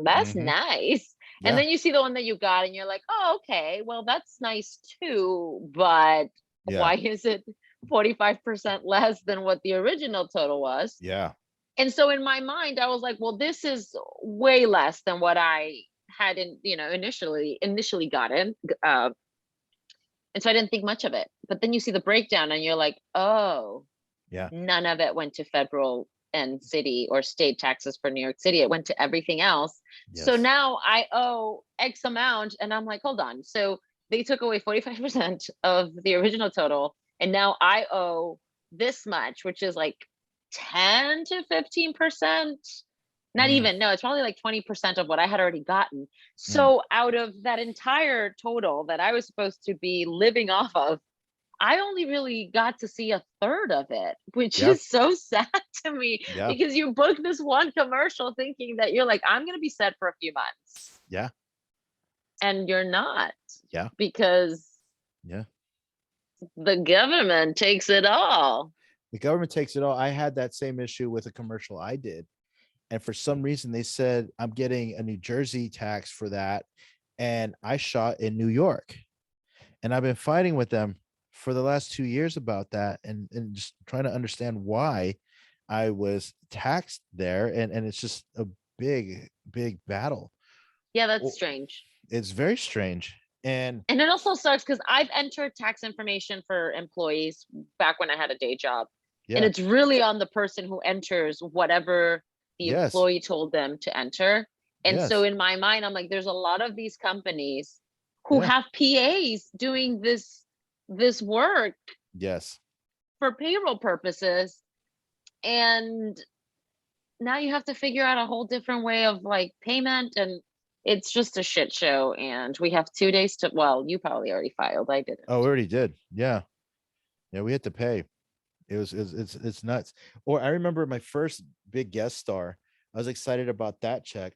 that's nice. And Yeah. then you see the one that you got and you're like, oh, okay, well, that's nice too. But why is it 45% less than what the original total was? Yeah. And so in my mind, I was like, well, this is way less than what I had initially gotten. And so I didn't think much of it. But then you see the breakdown and you're like, oh, Yeah. none of it went to federal and city or state taxes for New York City. It went to everything else. Yes. So now I owe X amount. And I'm like, hold on. So they took away 45% of the original total. And now I owe this much, which is like 10 to 15%. Not even, no, it's probably like 20% of what I had already gotten. So out of that entire total that I was supposed to be living off of, I only really got to see a third of it, which is so sad to me because you booked this one commercial thinking that you're like, I'm going to be set for a few months. Yeah. And you're not. Yeah. Because the government takes it all. The government takes it all. I had that same issue with a commercial I did. And for some reason, they said I'm getting a New Jersey tax for that. And I shot in New York. And I've been fighting with them for the last 2 years about that, and just trying to understand why I was taxed there. And it's just a big battle. Yeah, that's strange. It's very strange. And it also sucks because I've entered tax information for employees back when I had a day job. And yeah, it's really on the person who enters whatever the yes, employee told them to enter. And so yes, in my mind, I'm like, there's a lot of these companies who yeah, have PAs doing this work yes. for payroll purposes. And now you have to figure out a whole different way of like payment, and it's just a shit show. And we have 2 days to, well, you probably already filed. I didn't. Oh, we already did. Yeah, yeah, we had to pay. It's nuts. Or I remember my first big guest star. I was excited about that check,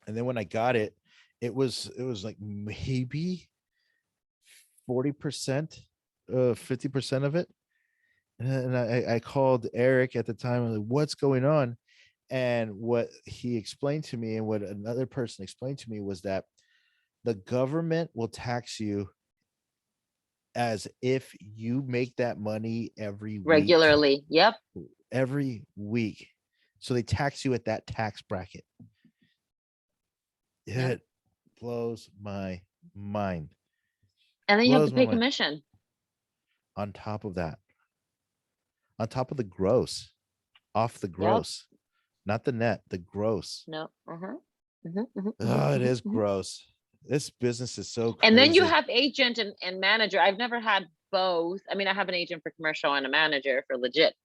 and then when I got it, it was like maybe 40%, 50% of it. And I called Eric at the time. I was like, what's going on? And what he explained to me, and what another person explained to me, was that the government will tax you as if you make that money Regularly. Yep. every week. So they tax you at that tax bracket. Yep. It blows my mind. And then you have to Blows my pay mind. commission. On top of that, on top of the gross, off the Yep. gross, not the net, the gross. No. Oh, it is gross. This business is so And then you crazy. have agent and manager. I've never had both. I mean, I have an agent for commercial and a manager for legit,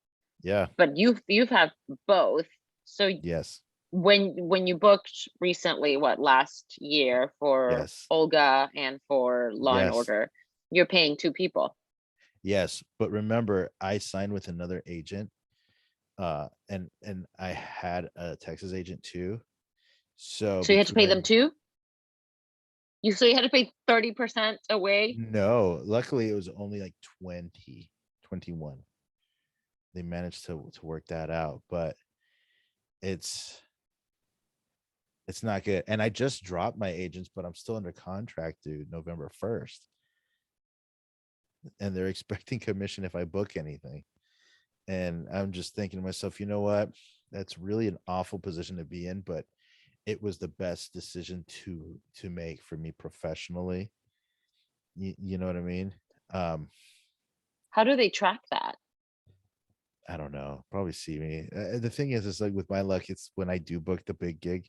Yeah. but you've had both. So Yes. when you booked recently, what, last year for Yes. Olga and for Law and Yes. Order, you're paying two people. Yes. But remember, I signed with another agent. And I had a Texas agent too. So So you had to pay between them too? So you had to pay 30% away? no, luckily it was only like 20, 21. They managed to work that out, but it's it's not good. And I just dropped my agents, but I'm still under contract, dude, November 1st. And they're expecting commission if I book anything. And I'm just thinking to myself, you know what? That's really an awful position to be in, but it was the best decision to make for me professionally. You know what I mean? Um, How do they track that? I don't know. Probably see me. The thing is like with my luck, it's when I do book the big gig,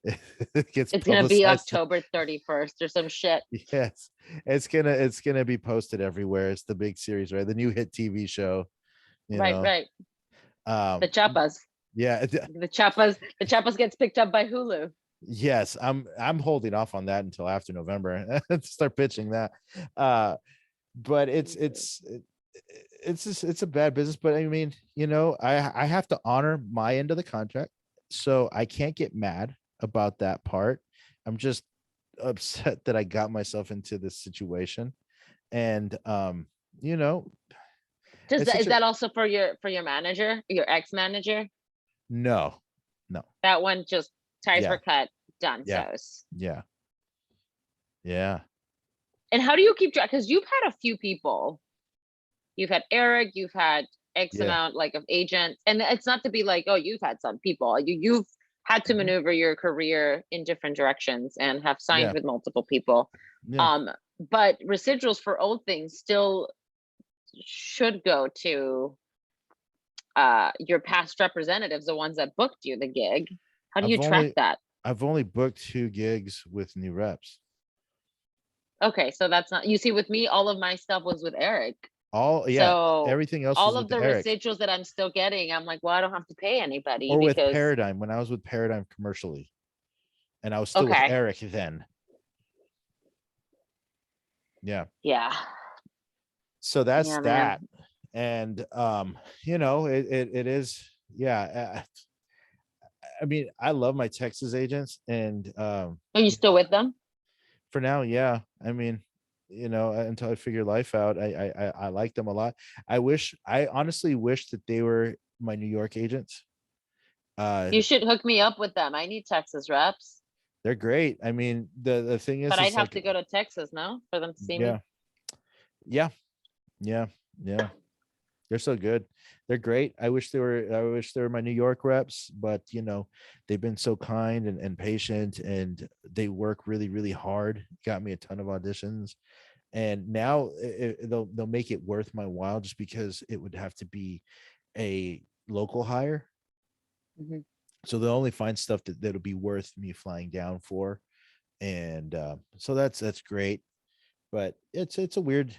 it gets It's gonna be publicized. October 31st or some shit. Yes, it's gonna be posted everywhere. It's the big series, right? The new hit TV show. You Right, know. right. The Um, Chapas. yeah. The Chapas gets picked up by Hulu. Yes, I'm holding off on that until after November to start pitching that. But it's just, it's a bad business. But I mean, I have to honor my end of the contract, so I can't get mad about that part. I'm just upset that I got myself into this situation, and you know, Does it's that, such is a that also for your manager, your ex-manager? no, no, That one just ties yeah, were cut, done. yeah, So, yeah, yeah, and how do you keep track? Because you've had a few people. You've had Eric, you've had X yeah. amount like of agents, and it's not to be like, oh, you've had some people. You've had to Mhm. maneuver your career in different directions and have signed Yeah, with multiple people. yeah. Um, but residuals for old things still should go to your past representatives, the ones that booked you the gig. How do you I've track only that? I've only booked 2 gigs with new reps. Okay, so that's not, you see, with me, all of my stuff was with Eric. All yeah, So everything else all was of with the Eric residuals that I'm still getting, I'm like, well, I don't have to pay anybody or with because, Paradigm when I was with Paradigm commercially, and I was still with okay, Eric then. Yeah. yeah, So that's yeah, man. that. And it is, yeah. I mean, I love my Texas agents, and Are you still with them? for now, yeah. I mean, until I figure life out, I like them a lot. I honestly wish that they were my New York agents. You should hook me up with them. I need Texas reps, They're great. I mean, the thing but I'd is have like, to go to Texas, no, for them to see me. yeah, yeah, yeah, yeah. They're so good. They're great. I wish they were my New York reps, but they've been so kind and patient, and they work really, really hard. Got me a ton of auditions, and now they'll make it worth my while, just because it would have to be a local hire. Mhm. So they'll only find stuff that'll be worth me flying down for, and so that's great. But it's a weird,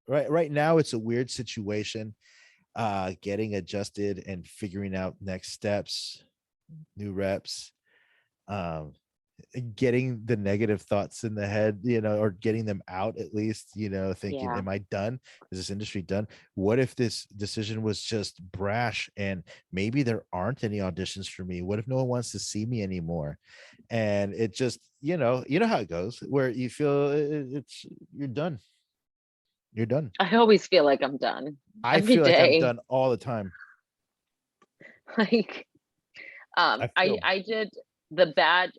right now it's a weird situation, getting adjusted and figuring out next steps, new reps, um getting the negative thoughts in the head, or getting them out at least, thinking, Yeah. am I done? Is this industry done? What if this decision was just brash and maybe there aren't any auditions for me? What if no one wants to see me anymore? And it just, how it goes, where you feel it's you're done. You're done. I always feel like I'm done I every feel like I'm day. done all the time. Like, I I feel I did the bad.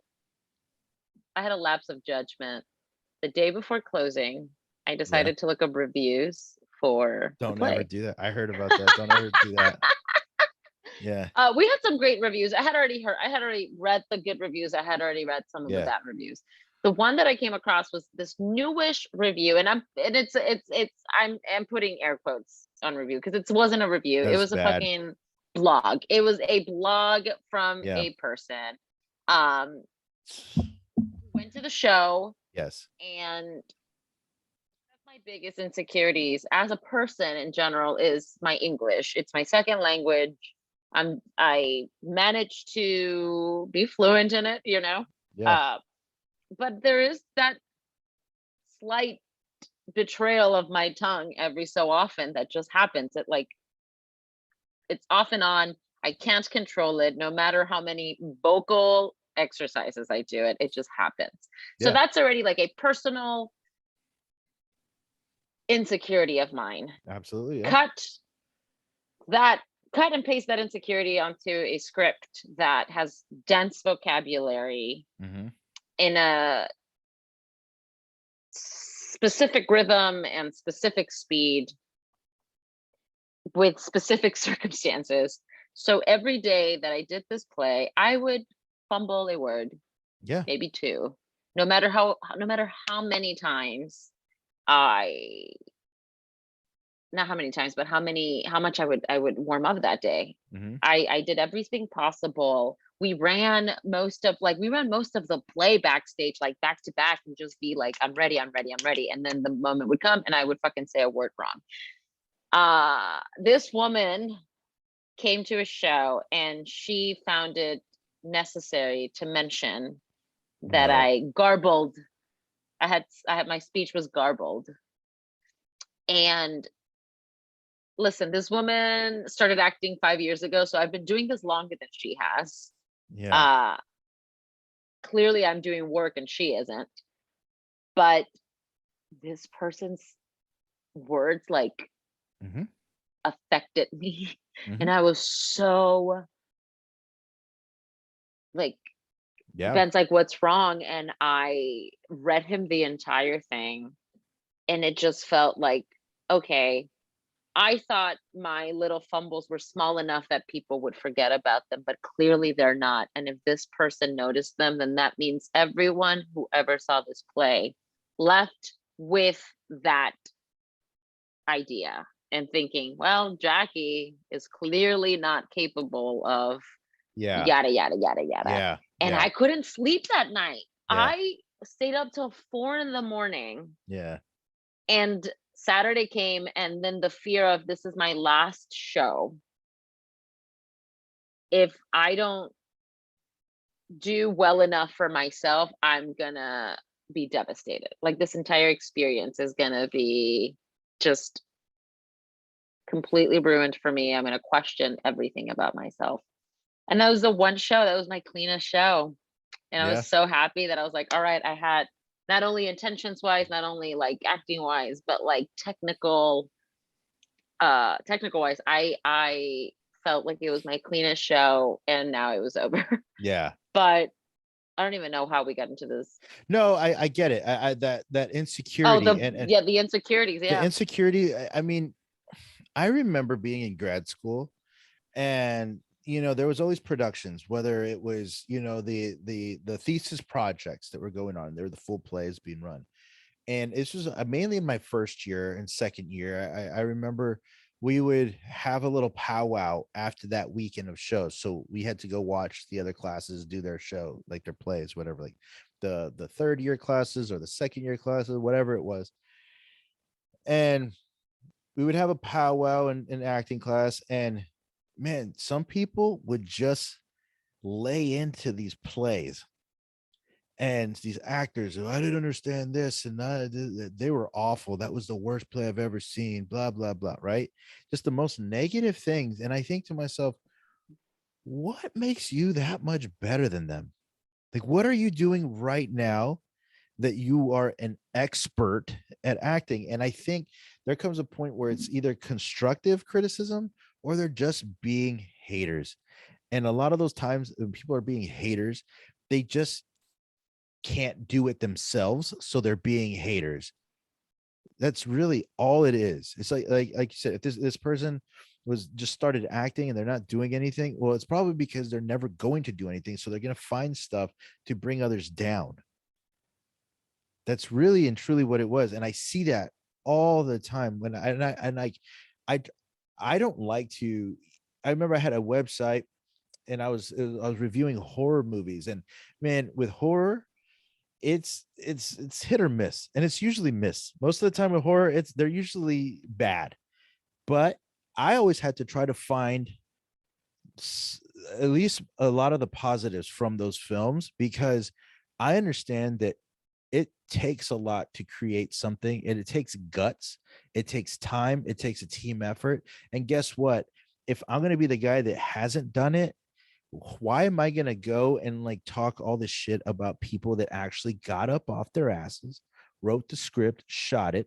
I had a lapse of judgment the day before closing. I Yeah. decided to look up reviews for the Don't ever play. do that. I heard about that. Don't ever do that. Yeah. We had some great reviews. I had already read the good reviews. I had already read some of the Yeah. bad reviews. The one that I came across was this newish review, and I'm putting air quotes on review because it wasn't a review. That It was was a bad. fucking blog. It was a blog from Yeah. a person. Um, went to the show, Yes. and one of my biggest insecurities as a person in general is my English. It's my second language. I managed to be fluent in it, Yeah. Uh, but there is that slight betrayal of my tongue every so often that just happens. It's off and on. I can't control it, no matter how many vocal exercises I do it. It just happens. So Yeah. that's already like a personal insecurity of mine. Absolutely. Yeah. Cut that cut and paste that insecurity onto a script that has dense vocabulary Mm-hmm. in a specific rhythm and specific speed with specific circumstances. So every day that I did this play, I would fumble a word, Yeah. maybe two, no matter how many times I not how many times, but how much I would warm up that day. Mm-hmm. I did everything possible. We ran most of the play backstage, like back to back, and just be like, I'm ready, I'm ready, I'm ready. And then the moment would come and I would fucking say a word wrong. This woman came to a show and she found it necessary to mention that No. I garbled. I had my speech was garbled. And listen, this woman started acting 5 years ago, so I've been doing this longer than she has. Yeah. Uh, clearly, I'm doing work and she isn't. But this person's words like Mm-hmm. affected me, Mm-hmm. and I was so like, Yeah. Ben's like, "What's wrong?" And I read him the entire thing, and it just felt like, okay, I thought my little fumbles were small enough that people would forget about them, but clearly they're not. And if this person noticed them, then that means everyone who ever saw this play left with that idea and thinking, well, Jackie is clearly not capable of Yeah. yada, yada, yada, yada. Yeah. And Yeah. I couldn't sleep that night. Yeah. I stayed up till 4 in the morning. Yeah. And Saturday came, and then the fear of this is my last show. If I don't do well enough for myself, I'm gonna be devastated. Like, this entire experience is gonna be just completely ruined for me. I'm gonna question everything about myself. And that was the one show that was my cleanest show. And I Yeah. was so happy that I was like, all right, I had not only intentions wise, not only like acting wise, but like technical wise, I felt like it was my cleanest show, and now it was over. Yeah. But I don't even know how we got into this. No, I get it. That Oh, insecurity and the insecurities. the Yeah. insecurity. I mean, I remember being in grad school and there was always productions, whether it was, the thesis projects that were going on. There were the full plays being run. And this was mainly in my first year and second year. I remember we would have a little powwow after that weekend of shows. So we had to go watch the other classes do their show, like their plays, whatever, like the third year classes or the second year classes, whatever it was. And we would have a powwow in acting class. And man, some people would just lay into these plays, and these actors, "Oh, I didn't understand this, and they were awful. That was the worst play I've ever seen, blah blah blah," right? Just the most negative things. And I think to myself, what makes you that much better than them? Like, what are you doing right now that you are an expert at acting? And I think there comes a point where it's either constructive criticism or they're just being haters. And a lot of those times when people are being haters, they just can't do it themselves, so they're being haters. That's really all it is. It's like you said, if this person was just started acting and they're not doing anything, well, it's probably because they're never going to do anything, so they're going to find stuff to bring others down. That's really and truly what it was. And I see that all the time when I I don't like to. I remember I had a website, and I was reviewing horror movies. And man, with horror, it's hit or miss, and it's usually miss most of the time. With horror, they're usually bad. But I always had to try to find at least a lot of the positives from those films, because I understand that it takes a lot to create something, and it takes guts, it takes time, it takes a team effort. And guess what? If I'm going to be the guy that hasn't done it, why am I going to go and like talk all this shit about people that actually got up off their asses, wrote the script, shot it,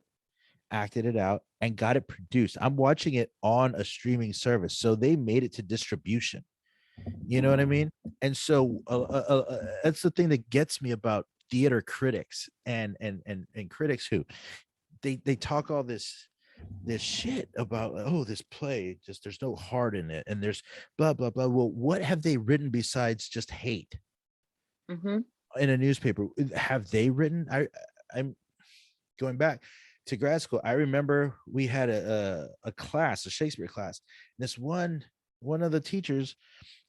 acted it out, and got it produced? I'm watching it on a streaming service, so they made it to distribution. You know what I mean? And so that's the thing that gets me about theater critics and critics who they talk all this shit about, oh, this play, just there's no heart in it, and there's blah blah blah. Well, what have they written besides just hate? Mm-hmm. In a newspaper, have they written? I'm going back to grad school. I remember we had a class, a Shakespeare class. This one of the teachers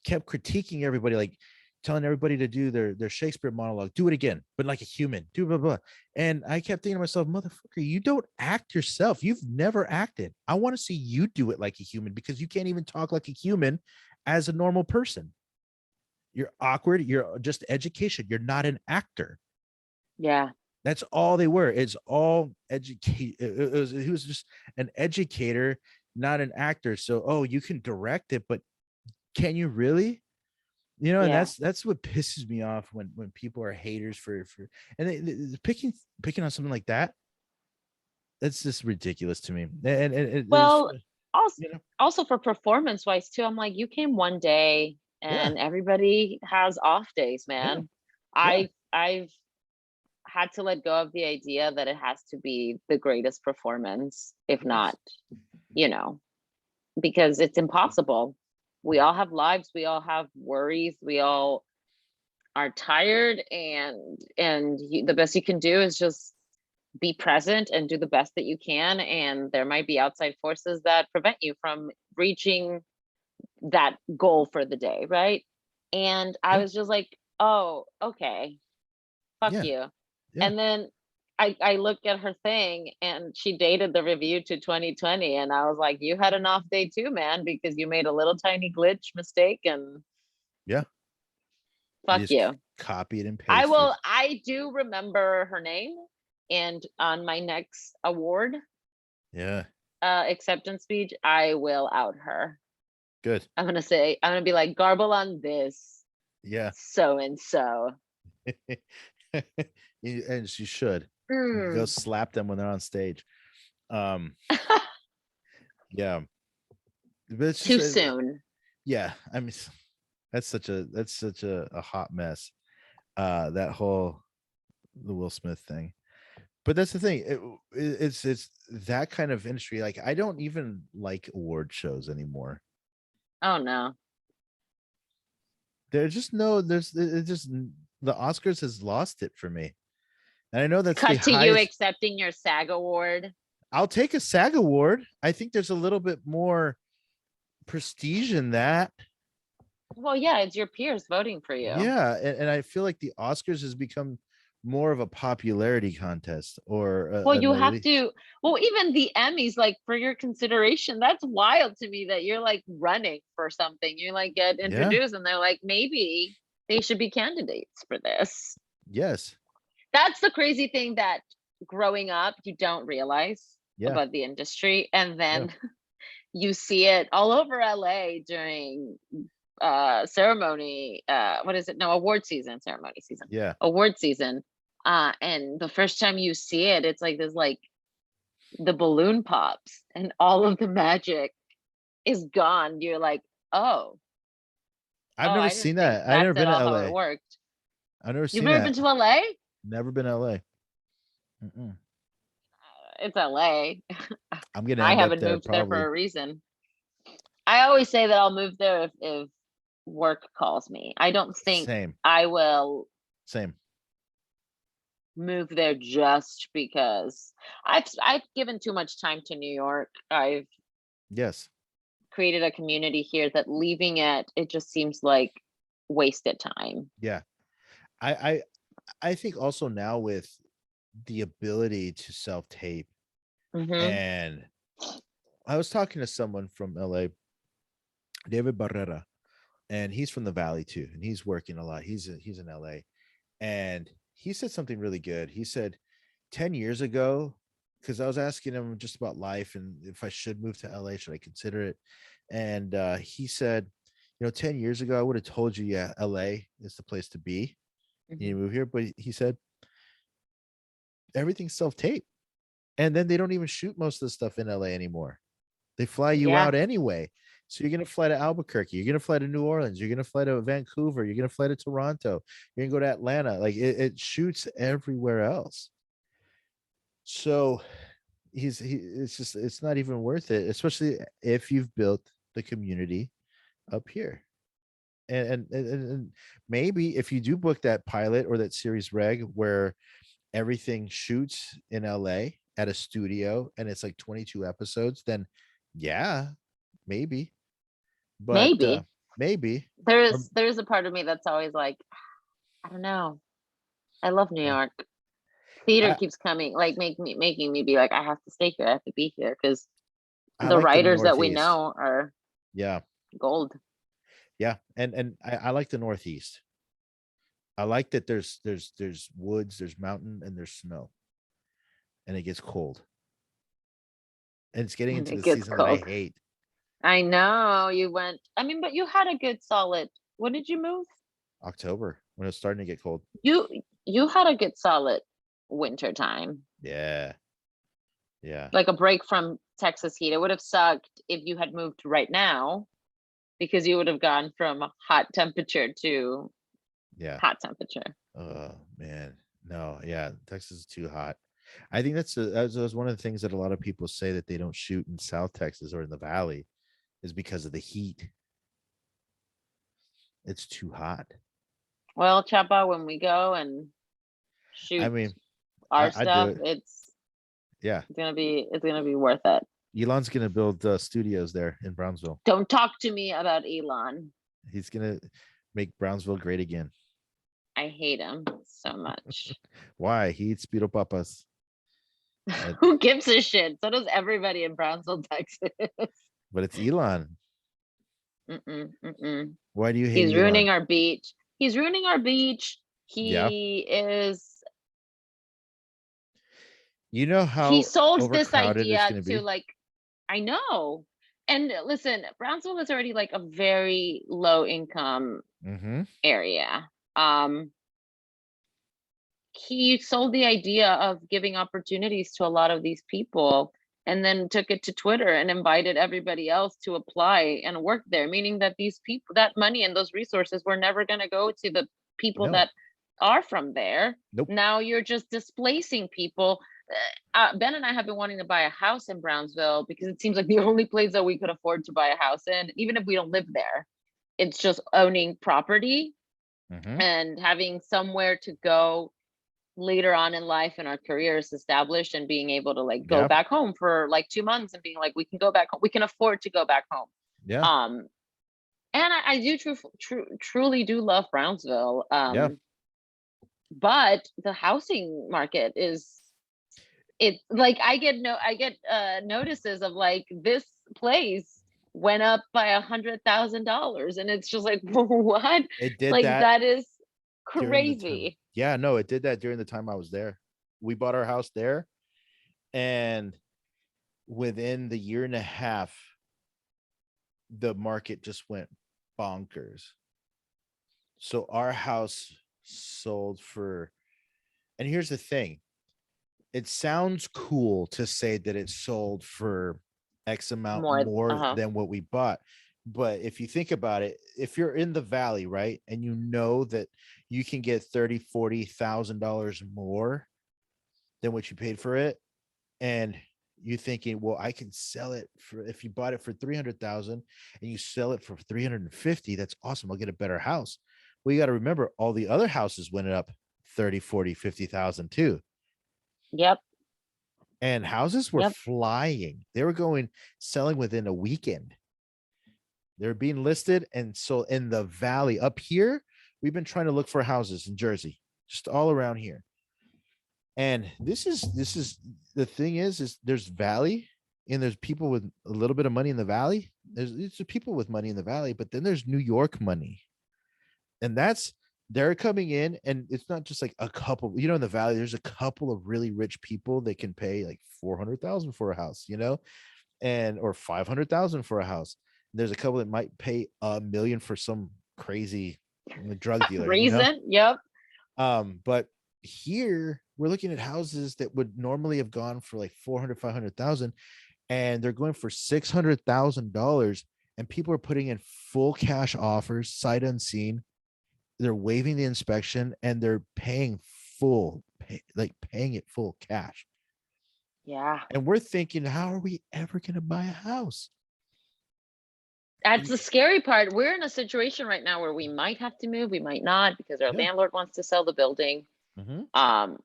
kept critiquing everybody, like telling everybody to do their Shakespeare monologue, do it again, but like a human, do blah blah. And I kept thinking to myself, motherfucker, you don't act yourself. You've never acted. I want to see you do it like a human, because you can't even talk like a human as a normal person. You're awkward. You're just education. You're not an actor. Yeah. That's all they were. It's all educate. He was just an educator, not an actor. So, oh, you can direct it, but can you really? And Yeah. that's what pisses me off when people are haters for and picking on something like that. That's just ridiculous to me. And it's, Well, also, you know, also for performance wise too, I'm like, you came one day yeah, and everybody has off days, yeah, man. yeah, I've had to let go of the idea that it has to be the greatest performance, if yes, not, you know, because it's impossible. We all have lives, we all have worries, we all are tired, and the best you can do is just be present and do the best that you can, and there might be outside forces that prevent you from reaching that goal for the day, right? And I yeah, was just like, oh, okay, fuck yeah, you. yeah. And then I looked at her thing, and she dated the review to 2020, and I was like, you had an off day too, man, because you made a little tiny glitch mistake, and Yeah. You fuck just you. copy it and I paste it. will I do remember her name, and on my next award Yeah, acceptance speech, I will out her. good. I'm gonna be like, garble on this, Yeah. so and so. And she should go Mm. slap them when they're on stage. Um, yeah, but it's just Too soon. yeah. I mean, that's such a hot mess. That whole the Will Smith thing. But that's the thing. It's that kind of industry. Like, I don't even like award shows anymore. Oh no. There's just no, there's it just the Oscars has lost it for me. And I know that's the Cut to you highest. accepting your SAG award. I'll take a SAG award. I think there's a little bit more prestige in that. Well, yeah, it's your peers voting for you. Yeah, and I feel like the Oscars has become more of a popularity contest or Well, an you have elite. to, well, even the Emmys, like for your consideration, that's wild to me that you're like running for something. You like get Yeah. introduced and they're like, maybe they should be candidates for this. Yes. That's the crazy thing that growing up, you don't realize Yeah. about the industry. And Yeah. then you see it all over LA during ceremony, what is it? No, award season, ceremony season, Yeah. award season. And the first time you see it, it's like there's like the balloon pops and all of the magic is gone. You're like, oh, I've oh, never I seen didn't think that. I've never that's at been to all how it LA. worked. I've never You've seen never been that. to LA? Never been to LA. It's LA. I'm gonna I end up haven't there moved there for probably. a reason. I always say that I'll move there if work calls me. I don't think Same. I will Same. move there just because I've given too much time to New York. I've Yes. created a community here that leaving it just seems like wasted time. Yeah. I I I think also now with the ability to self tape, Hmm. and I was talking to someone from LA, David Barrera, and he's from the Valley too, and he's working a lot. He's in LA, and he said something really good. He said 10 years ago, because I was asking him just about life and if I should move to LA, should I consider it? And he said, 10 years ago, I would have told you, yeah, LA is the place to be. You Hmm. move here. But he said, everything's self tape. And then they don't even shoot most of the stuff in LA anymore. They fly you Yeah, out anyway. So you're going to fly to Albuquerque. You're going to fly to New Orleans. You're going to fly to Vancouver. You're going to fly to Toronto. You're going to go to Atlanta. Like it shoots everywhere else. So it's just it's not even worth it, especially if you've built the community up here. And maybe if you do book that pilot or that series reg where everything shoots in LA at a studio and it's like 22 episodes, then yeah, maybe. But maybe. maybe. Or There's a part of me that's always like, I don't know. I love New yeah. York. Theater I keeps coming, like making me be like, I have to stay here. I have to be here because I the like the writers that we Northeast. know are Yeah. gold. Yeah. And I like the Northeast. I like that there's woods, there's mountain, and there's snow, and it gets cold. And it's getting And into it the gets season that I cold. hate. I know you went. I mean, but you had a good solid. When did you move? October when it's starting to get cold. You you had a good solid winter time, Yeah. Yeah. like a break from Texas heat. It would have sucked if you had moved right now because you would have gone from hot temperature to Yeah. hot temperature. Oh man. No, yeah. Texas is too hot. I think that's one of the things that a lot of people say that they don't shoot in South Texas or in the valley is because of the heat. It's too hot. Well, Chapa, when we go and I shoot mean, our I do stuff, it. Yeah. it's gonna be worth it. Elon's gonna build studios there in Brownsville. Don't talk to me about Elon. He's gonna make Brownsville great again. I hate him so much. Why? He eats Spiro Papas. Who gives a shit? So does everybody in Brownsville, Texas. But it's Elon. Mm-mm, mm-mm. Why do you hate He's Elon? ruining our beach. He's ruining our beach. Yeah. You know He how sold this overcrowded it's idea going to to be? like, I know. And listen, Brownsville is already like a very low income Mm-hmm. area. He sold the idea of giving opportunities to a lot of these people and then took it to Twitter and invited everybody else to apply and work there, meaning that these people, that money and those resources were never going to go to the people No. that are from there. Nope. Now you're just displacing people. Ben and I have been wanting to buy a house in Brownsville because it seems like the only place that we could afford to buy a house in, even if we don't live there. it's just owning property Mm-hmm. and having somewhere to go later on in life and our careers established, and being able to like go Yeah. back home for like 2 months and being like, we can go back home, we can afford to go back home. Yeah. um and I do truly do love Brownsville. Yeah. But the housing market is, it's like I get notices of like, this place went up by $100,000, and it's just like, what? It did Like, that that is during the time. crazy. Yeah, no, it did that during the time I was there. We bought our house there, and within the year and a half, the market just went bonkers. So our house sold for, and here's the thing, it sounds cool to say that it sold for X amount More, more uh-huh. than what we bought. But if you think about it, if you're in the valley, right, and you know that you can get 30, $40,000 more than what you paid for it, and you thinking, well, I can sell it for, if you bought it for 300,000 and you sell it for 350, that's awesome. I'll get a better house. Well, you got to remember all the other houses went up 30, 40, 50,000 too. Yep. And houses were Yep. flying. They were going selling within a weekend. They're being listed. And so in the valley up here, we've been trying to look for houses in Jersey, just all around here. And this is the thing is there's valley, and there's people with a little bit of money in the valley. There's people with money in the valley, but then there's New York money. And that's, they're coming in, and it's not just like a couple, in the valley, there's a couple of really rich people that can pay like 400,000 for a house, and or 500,000 for a house. There's a couple that might pay $1 million for some crazy drug dealer. Reason. Yep. But here we're looking at houses that would normally have gone for like 400, 500,000, and they're going for $600,000, and people are putting in full cash offers, sight unseen. They're waiving the inspection, and they're paying paying it full cash. Yeah. And we're thinking, how are we ever going to buy a house? That's the scary part. We're in a situation right now where we might have to move, we might not, because our Yeah. landlord wants to sell the building. Mm-hmm. Um,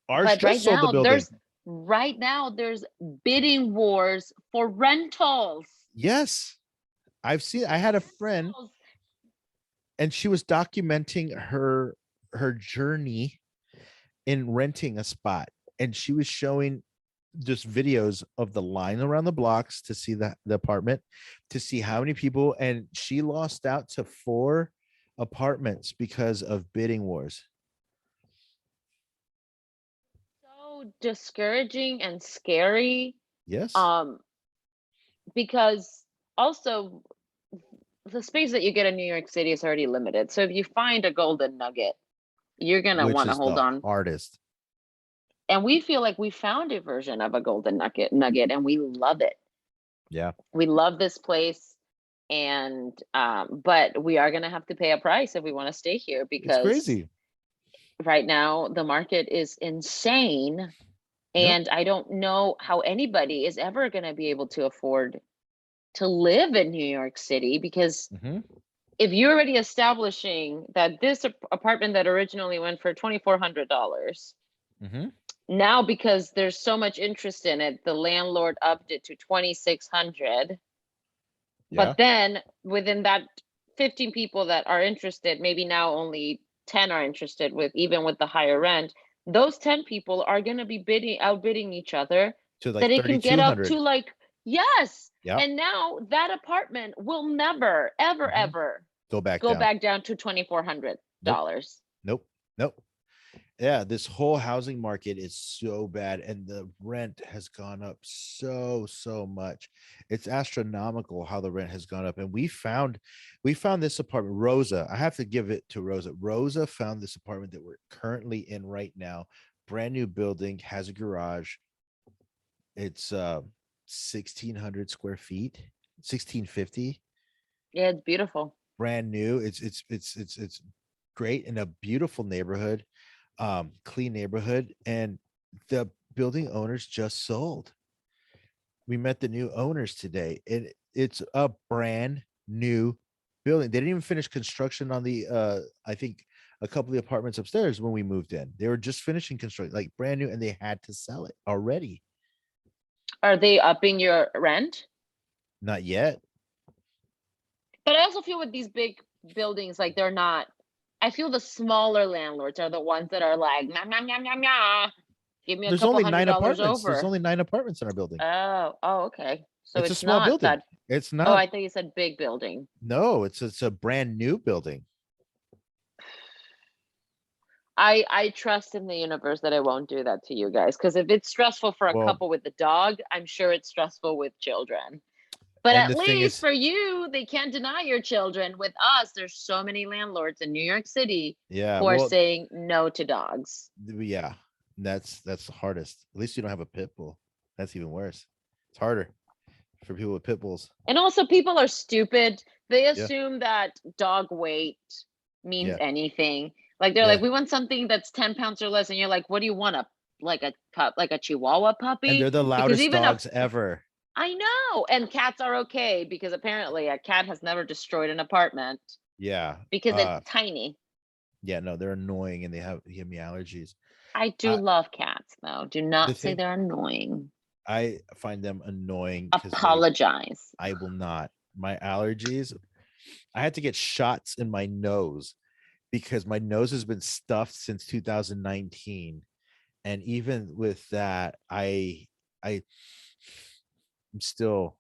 Ours but just sold the building. Right now there's bidding wars for rentals. Yes. I had a friend, and she was documenting her journey in renting a spot, and she was showing just videos of the line around the blocks to see the apartment, to see how many people, and she lost out to 4 apartments because of bidding wars. So discouraging and scary. Yes. Um, because also the space that you get in New York City is already limited. So if you find a golden nugget, you're gonna Which want to is hold the on. hardest. And we feel like we found a version of a golden nugget, and we love it. Yeah. We love this place. And but we are gonna have to pay a price if we want to stay here, It's because crazy. right now the market is insane. Yep. And I don't know how anybody is ever going to be able to afford to live in New York City, because Mm-hmm. if you're already establishing that this apartment that originally went for $2,400, Mm-hmm. now because there's so much interest in it, the landlord upped it to 2,600. Yeah. But then within that 15 people that are interested, maybe now only 10 are interested, with even with the higher rent. Those 10 people are going to be outbidding each other, To like that it can get up 3,200. to like, yes. Yeah. And now that apartment will never, ever, Mm-hmm. ever Go back go down. back down to $2,400. Nope. Yeah, this whole housing market is so bad, and the rent has gone up so much. It's astronomical how the rent has gone up. And we found this apartment. Rosa, I have to give it to Rosa. Rosa found this apartment that we're currently in right now. Brand new building, has a garage. It's 1,600 square feet, 1,650. Yeah, it's beautiful. Brand new. It's great, in a beautiful neighborhood. Clean neighborhood, and the building owners just sold. We met the new owners today, and it's a brand new building. They didn't even finish construction on the I think a couple of the apartments upstairs when we moved in. They were just finishing construction, like brand new, and they had to sell it already. Are they upping your rent? Not yet. But I also feel with these big buildings, like they're not. I feel the smaller landlords are the ones that are like, nah, nah, nah, nah, nah. Give me a There's couple only nine $100 apartments. There's over. only 9 apartments in our building. Oh, okay. So It's a it's small not building. that. It's Oh, not. I thought you said big building. No, it's a brand new building. I trust in the universe that it won't do that to you guys. Because if it's stressful for a Well, couple with the dog, I'm sure it's stressful with children. But and at the thing least is, for you, they can't deny your children. With us, there's so many landlords in New York City yeah, who are well, saying no to dogs. yeah, that's the hardest. At least you don't have a pit bull. That's even worse. It's harder for people with pit bulls. And also, people are stupid. They Yeah, assume that dog weight means yeah, anything. Like they're like, yeah. we want something that's 10 pounds or less, and you're like, what do you want? A pup, like a Chihuahua And they're puppy? the Because loudest even a dogs ever. I know, and cats are okay because apparently a cat has never destroyed an apartment Yeah. because it's tiny. Yeah, no, they're annoying and they give me allergies. I do Uh, love cats, though. Do the not say thing they're annoying. I find them annoying because Apologize. I will not. My allergies, I had to get shots in my nose because my nose has been stuffed since 2019. And even with that, I'm still,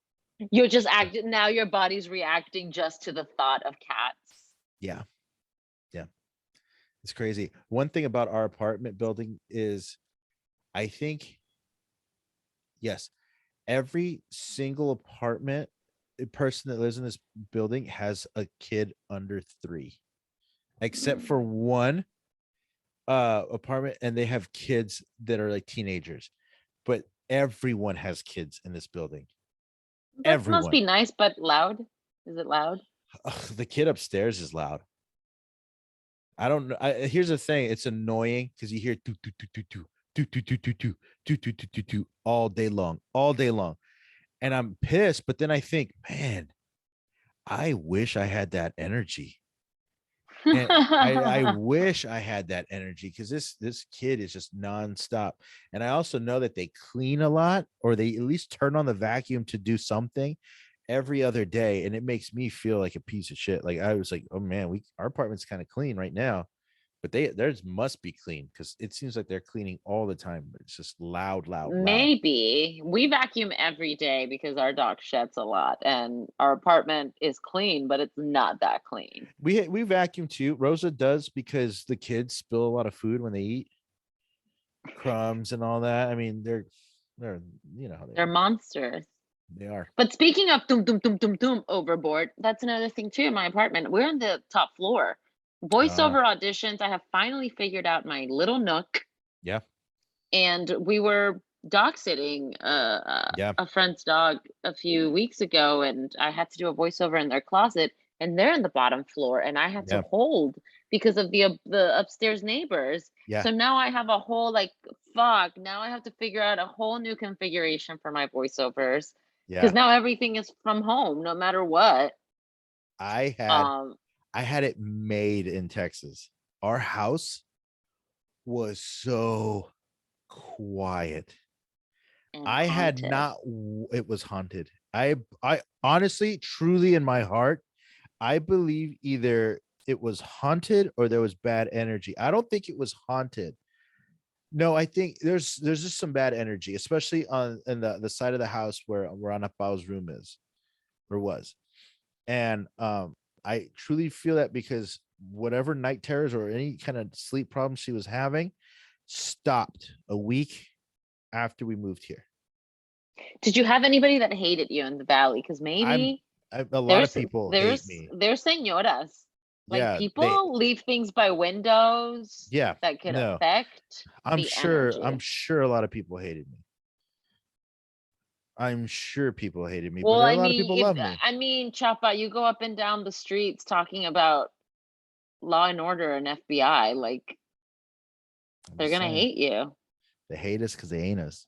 You're just acting now. Your body's reacting just to the thought of cats. yeah, yeah. It's crazy. One thing about our apartment building is I think, yes, every single apartment person that lives in this building has a kid under 3, except for one apartment, and they have kids that are like teenagers. But everyone has kids in this building. That must Everyone. be nice, but loud. Is it loud? Ugh, the kid upstairs is loud. I don't know. Here's the thing: it's annoying because you hear do do do do do do do do do do do do do do do all day long, and I'm pissed. But then I think, man, I wish I had that energy. And I wish I had that energy because this kid is just nonstop. And I also know that they clean a lot, or they at least turn on the vacuum to do something every other day, and it makes me feel like a piece of shit. Like I was like, oh man, our apartment's kind of clean right now, but theirs must be clean because it seems like they're cleaning all the time, but it's just loud, loud, loud. Maybe. We vacuum every day because our dog sheds a lot and our apartment is clean, but it's not that clean. We vacuum too. Rosa does because the kids spill a lot of food when they eat, crumbs and all that. I mean, they're you know how they They're are. monsters. They are. But speaking of doom, doom, doom, doom, doom overboard, that's another thing too in my apartment. We're on the top floor. Uh, Voiceover auditions, I have finally figured out my little nook. yeah, And we were dog sitting yeah, a friend's dog a few weeks ago, and I had to do a voiceover in their closet, and they're in the bottom floor, and I had to yeah, hold because of the upstairs neighbors. yeah, So now I have a whole like fuck. Now I have to figure out a whole new configuration for my voiceovers because yeah. now everything is from home, no matter what. I had Um, I had it made in Texas. Our house was so quiet. and I had haunted. not it was haunted. I honestly, truly in my heart, I believe either it was haunted or there was bad energy. I don't think it was haunted. No, I think there's just some bad energy, especially on in the side of the house where Ana Pau's room is or was. And I truly feel that because whatever night terrors or any kind of sleep problems she was having stopped a week after we moved here. Did you have anybody that hated you in the valley? Because I'm maybe a lot of There's people hate there's me. there's señoras. Like Yeah, they people leave things by windows yeah, that could no. affect I'm the sure I'm energy. sure a lot of people hated me. I'm sure people hated me, but Well, there are I a lot of mean, people if love me. I mean, Chapa, you go up and down the streets talking about law and order and FBI, like I'm they're just gonna saying. hate you. They hate us because they ain't us.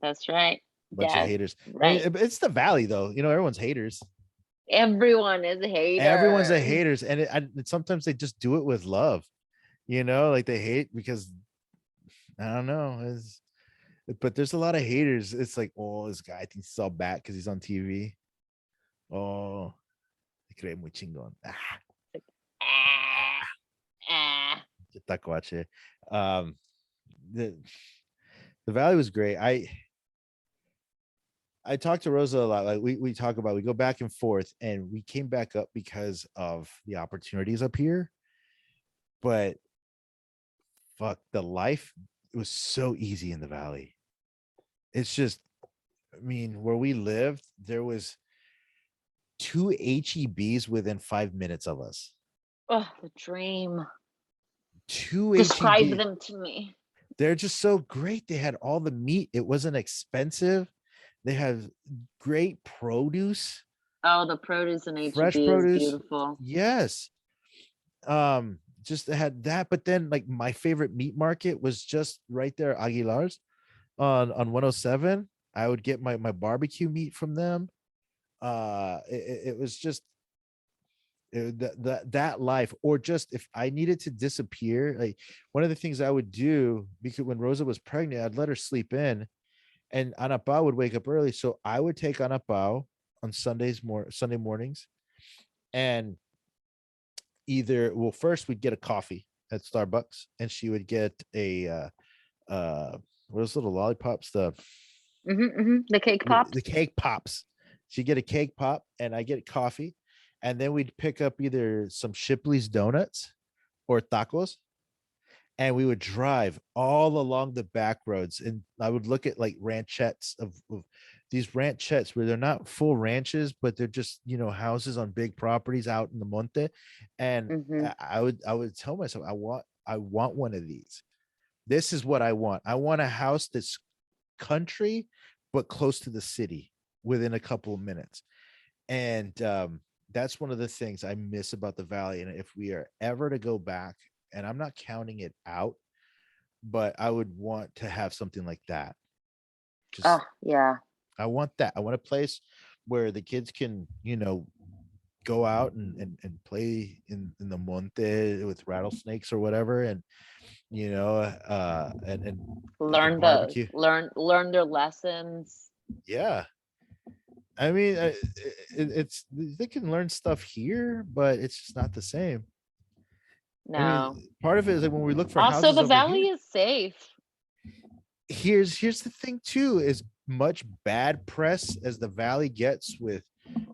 That's right. Bunch of Dad, haters. I mean, right. it's the valley though. You know, everyone's haters. Everyone is a Everyone's a hater. haters, and sometimes they just do it with love, like they hate because I don't know. But there's a lot of haters. It's like, oh, this guy thinks he's all bad because he's on TV. Oh, cree muy chingón. Ah, ah. Tacuache. Um, the the Valley was great. I talked to Rosa a lot. Like we talk about, we go back and forth, and we came back up because of the opportunities up here. But fuck, the life, it was so easy in the Valley. It's just, I mean, where we lived, there was 2 HEBs within 5 minutes of us. Oh, the dream. 2 Describe HEBs. them to me. They're just so great. They had all the meat. It wasn't expensive. They have great produce, Oh, the produce in fresh HEB is produce. beautiful. Yes. Just had that, but then like my favorite meat market was just right there, Aguilar's on 107. I would get my barbecue meat from them. It was just that life. Or just if I needed to disappear, like one of the things I would do, because when Rosa was pregnant, I'd let her sleep in, and Anapao would wake up early, so I would take Anapao on Sunday mornings, and either, well, first we'd get a coffee at Starbucks, and she would get a what those little lollipops, The cake pops. the cake pops. She'd get a cake pop, and I get coffee, and then we'd pick up either some Shipley's donuts or tacos, and we would drive all along the back roads, and I would look at like ranchettes of these ranchettes where they're not full ranches, but they're just, houses on big properties out in the monte. And Mm-hmm. I would tell myself, I want one of these. This is what I want. I want a house that's country but close to the city within a couple of minutes. And that's one of the things I miss about the Valley. And if we are ever to go back, and I'm not counting it out, but I would want to have something like that. Oh, Just, yeah. I want that. I want a place where the kids can, go out and play in the monte with rattlesnakes or whatever, and and they can barbecue. Learn their lessons. Yeah. I mean, it's, they can learn stuff here, but it's just not the same. I No. mean, part of it is like when we look for Also, houses the over valley here. is safe. Here's the thing too: is much bad press as the Valley gets with,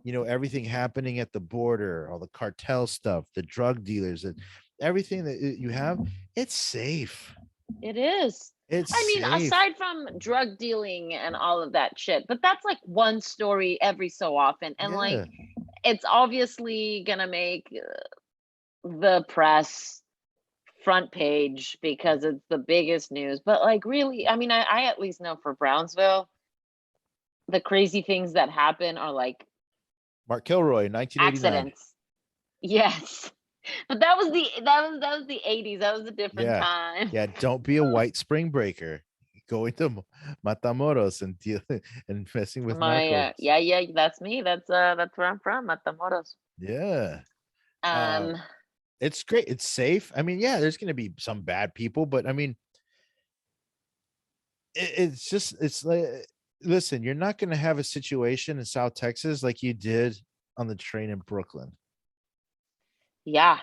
everything happening at the border, all the cartel stuff, the drug dealers, and everything that you have. It's safe. It is. It's I mean, safe. aside from drug dealing and all of that shit, but that's like one story every so often. And like, Yeah. it's obviously gonna make the press front page because it's the biggest news. But like, really, I mean, I at least know for Brownsville, the crazy things that happen are like Mark Kilroy, 1989. accidents. Yes. But that was the 80s. That was a different Yeah. time. Yeah. Don't be a white spring breaker. Going to Matamoros and and messing with My narcos. yeah, that's me. That's where I'm from, Matamoros. Yeah. Uh, Um, it's great. It's safe. I mean, yeah, there's going to be some bad people, but I mean, it's just, it's like, listen, you're not going to have a situation in South Texas like you did on the train in Brooklyn. yeah.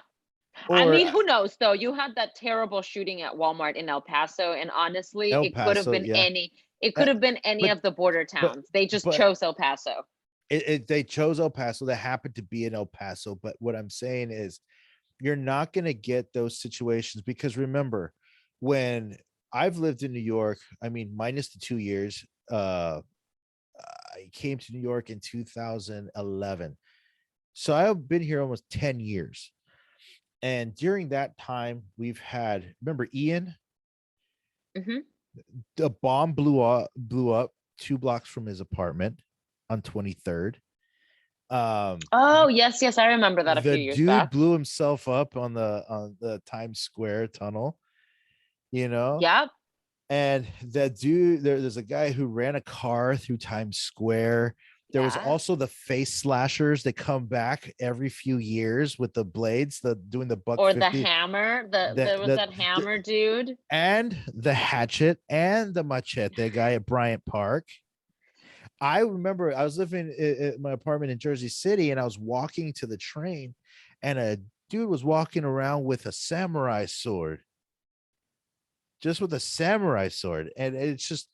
I Or mean, who knows though? You had that terrible shooting at Walmart in El Paso, and honestly, El Paso, yeah. it Uh, could have been any but of the border but towns. They just but chose El Paso. they chose El Paso. That happened to be in El Paso. But what I'm saying is, you're not going to get those situations, because remember, when I've lived in New York, I mean, minus the 2 years, I came to New York in 2011. So I've been here almost 10 years. And during that time, we've had, remember Ian? Hmm. The bomb blew up 2 blocks from his apartment on 23rd. Oh, yes, I remember that a The few years dude back. blew himself up on the Times Square tunnel, you know, Yep. and that dude, there's a guy who ran a car through Times Square. There was Yeah. also the face slashers that come back every few years with the blades, doing the buck Or the 50, hammer. that There was that hammer dude. and the hatchet and the machete guy at Bryant Park. I remember I was living in my apartment in Jersey City, and I was walking to the train, and a dude was walking around with a samurai sword, just with a samurai sword. And it's just,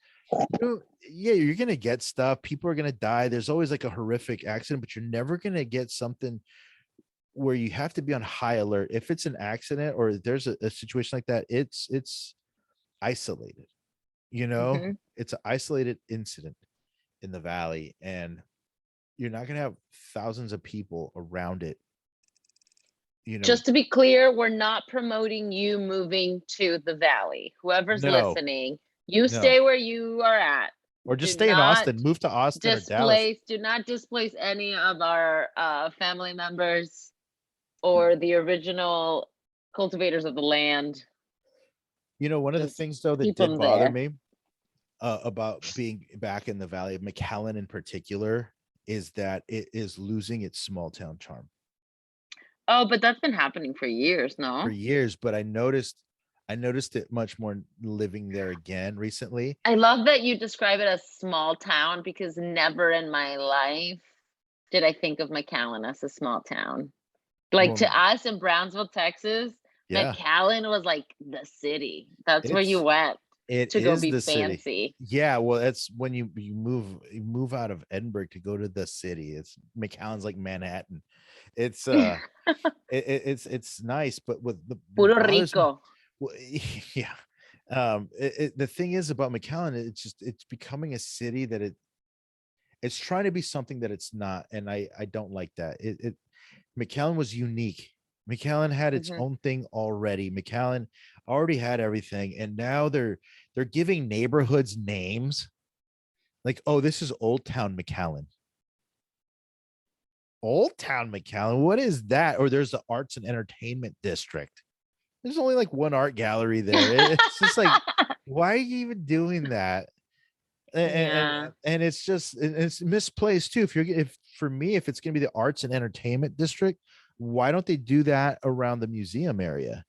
yeah, you're gonna get stuff. People are gonna die. There's always like a horrific accident, but you're never gonna get something where you have to be on high alert. If it's an accident or there's a situation like that, it's isolated. Hmm. It's an isolated incident in the valley, and you're not gonna have thousands of people around it. Just to be clear, we're not promoting you moving to the valley. Whoever's No, listening, you no, stay where you are at. or Do just stay in not Austin, move to Austin or Dallas. displace any of our family members or the original cultivators of the land. One of the Just things though that keep did them bother there. me about being back in the valley of McAllen in particular is that it is losing its small town charm Oh, but that's been happening for years, for no? years. But I noticed it much more living there again recently. I love that you describe it as small town because never in my life did I think of McAllen as a small town. Like Well, to us in Brownsville, Texas, yeah, McAllen was like the city. That's where you it's went it to go is be the city. fancy. Yeah, well, that's when you move out of Edinburgh to go to the city. It's McAllen's like Manhattan. It's it's nice, but what Puro bothers me, rico. well, yeah. The thing is about McAllen, it's becoming a city that it's trying to be something that it's not, and I don't like that. McAllen was unique. McAllen had its Mhm. own thing already. McAllen already had everything, and now they're giving neighborhoods names like, oh, this is Old Town McAllen. Old Town McAllen, what is that? Or there's the Arts and Entertainment District. There's only like one art gallery there. It's just like, why are you even doing that? and Yeah. and it's just it's misplaced too. If for me, if it's going to be the Arts and Entertainment District, why don't they do that around the museum area?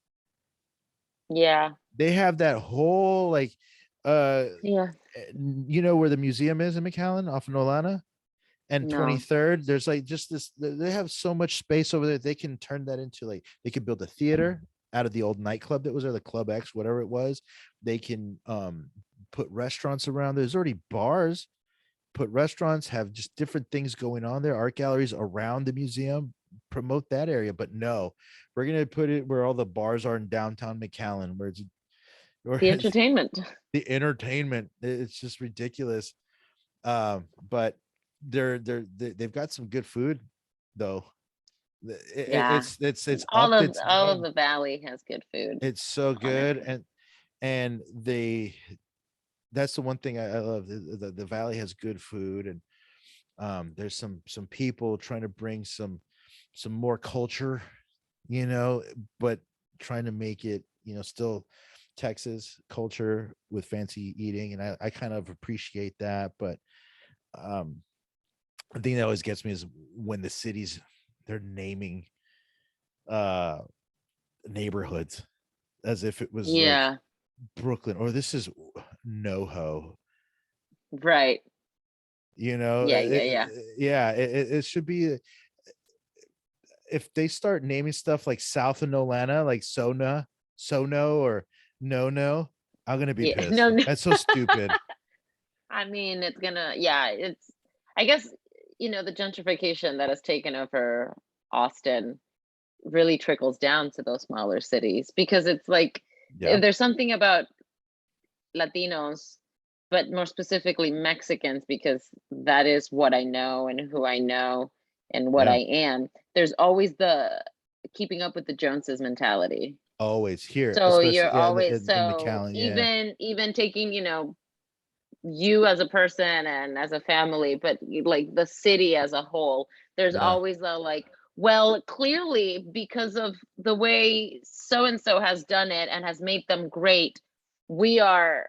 Yeah. They have that whole like uh Yeah. where the museum is in McAllen off of Nolana and No. 23rd. There's like just this, they have so much space over there. They can turn that into like, they could build a theater out of the old nightclub that was there, the Club X, whatever it was. They can put restaurants around. There's already bars, put restaurants, have just different things going on there, art galleries around the museum, promote that area. But no, we're gonna put it where all the bars are in downtown McAllen, where The it's entertainment. the entertainment. It's just ridiculous. But they've got some good food though. Yeah. It's All upped of its all of game. the valley has good food, It's so good. honestly. And they that's the one thing I love. The valley has good food, and there's some people trying to bring some more culture, but trying to make it, still Texas culture with fancy eating. And I kind of appreciate that. But um the thing that always gets me is when the cities, they're naming uh neighborhoods as if it was like Yeah. Brooklyn, or this is NoHo. Right. You know, Yeah, yeah, it, yeah. yeah, it should be, if they start naming stuff like South of Nolana, like Sono, or No, I'm gonna be Yeah. pissed. No, no. That's so stupid. I mean, it's gonna, yeah, it's, I guess, the gentrification that has taken over Austin really trickles down to those smaller cities because it's like Yeah, there's something about Latinos, but more specifically Mexicans, because that is what I know and who I know and what yeah, I am. There's always the keeping up with the Joneses mentality. always here, So you're especially, yeah, always, in so McAllen, yeah, even taking, you as a person and as a family, but like the city as a whole, there's yeah, always the like, well, clearly because of the way so and so has done it and has made them great, we are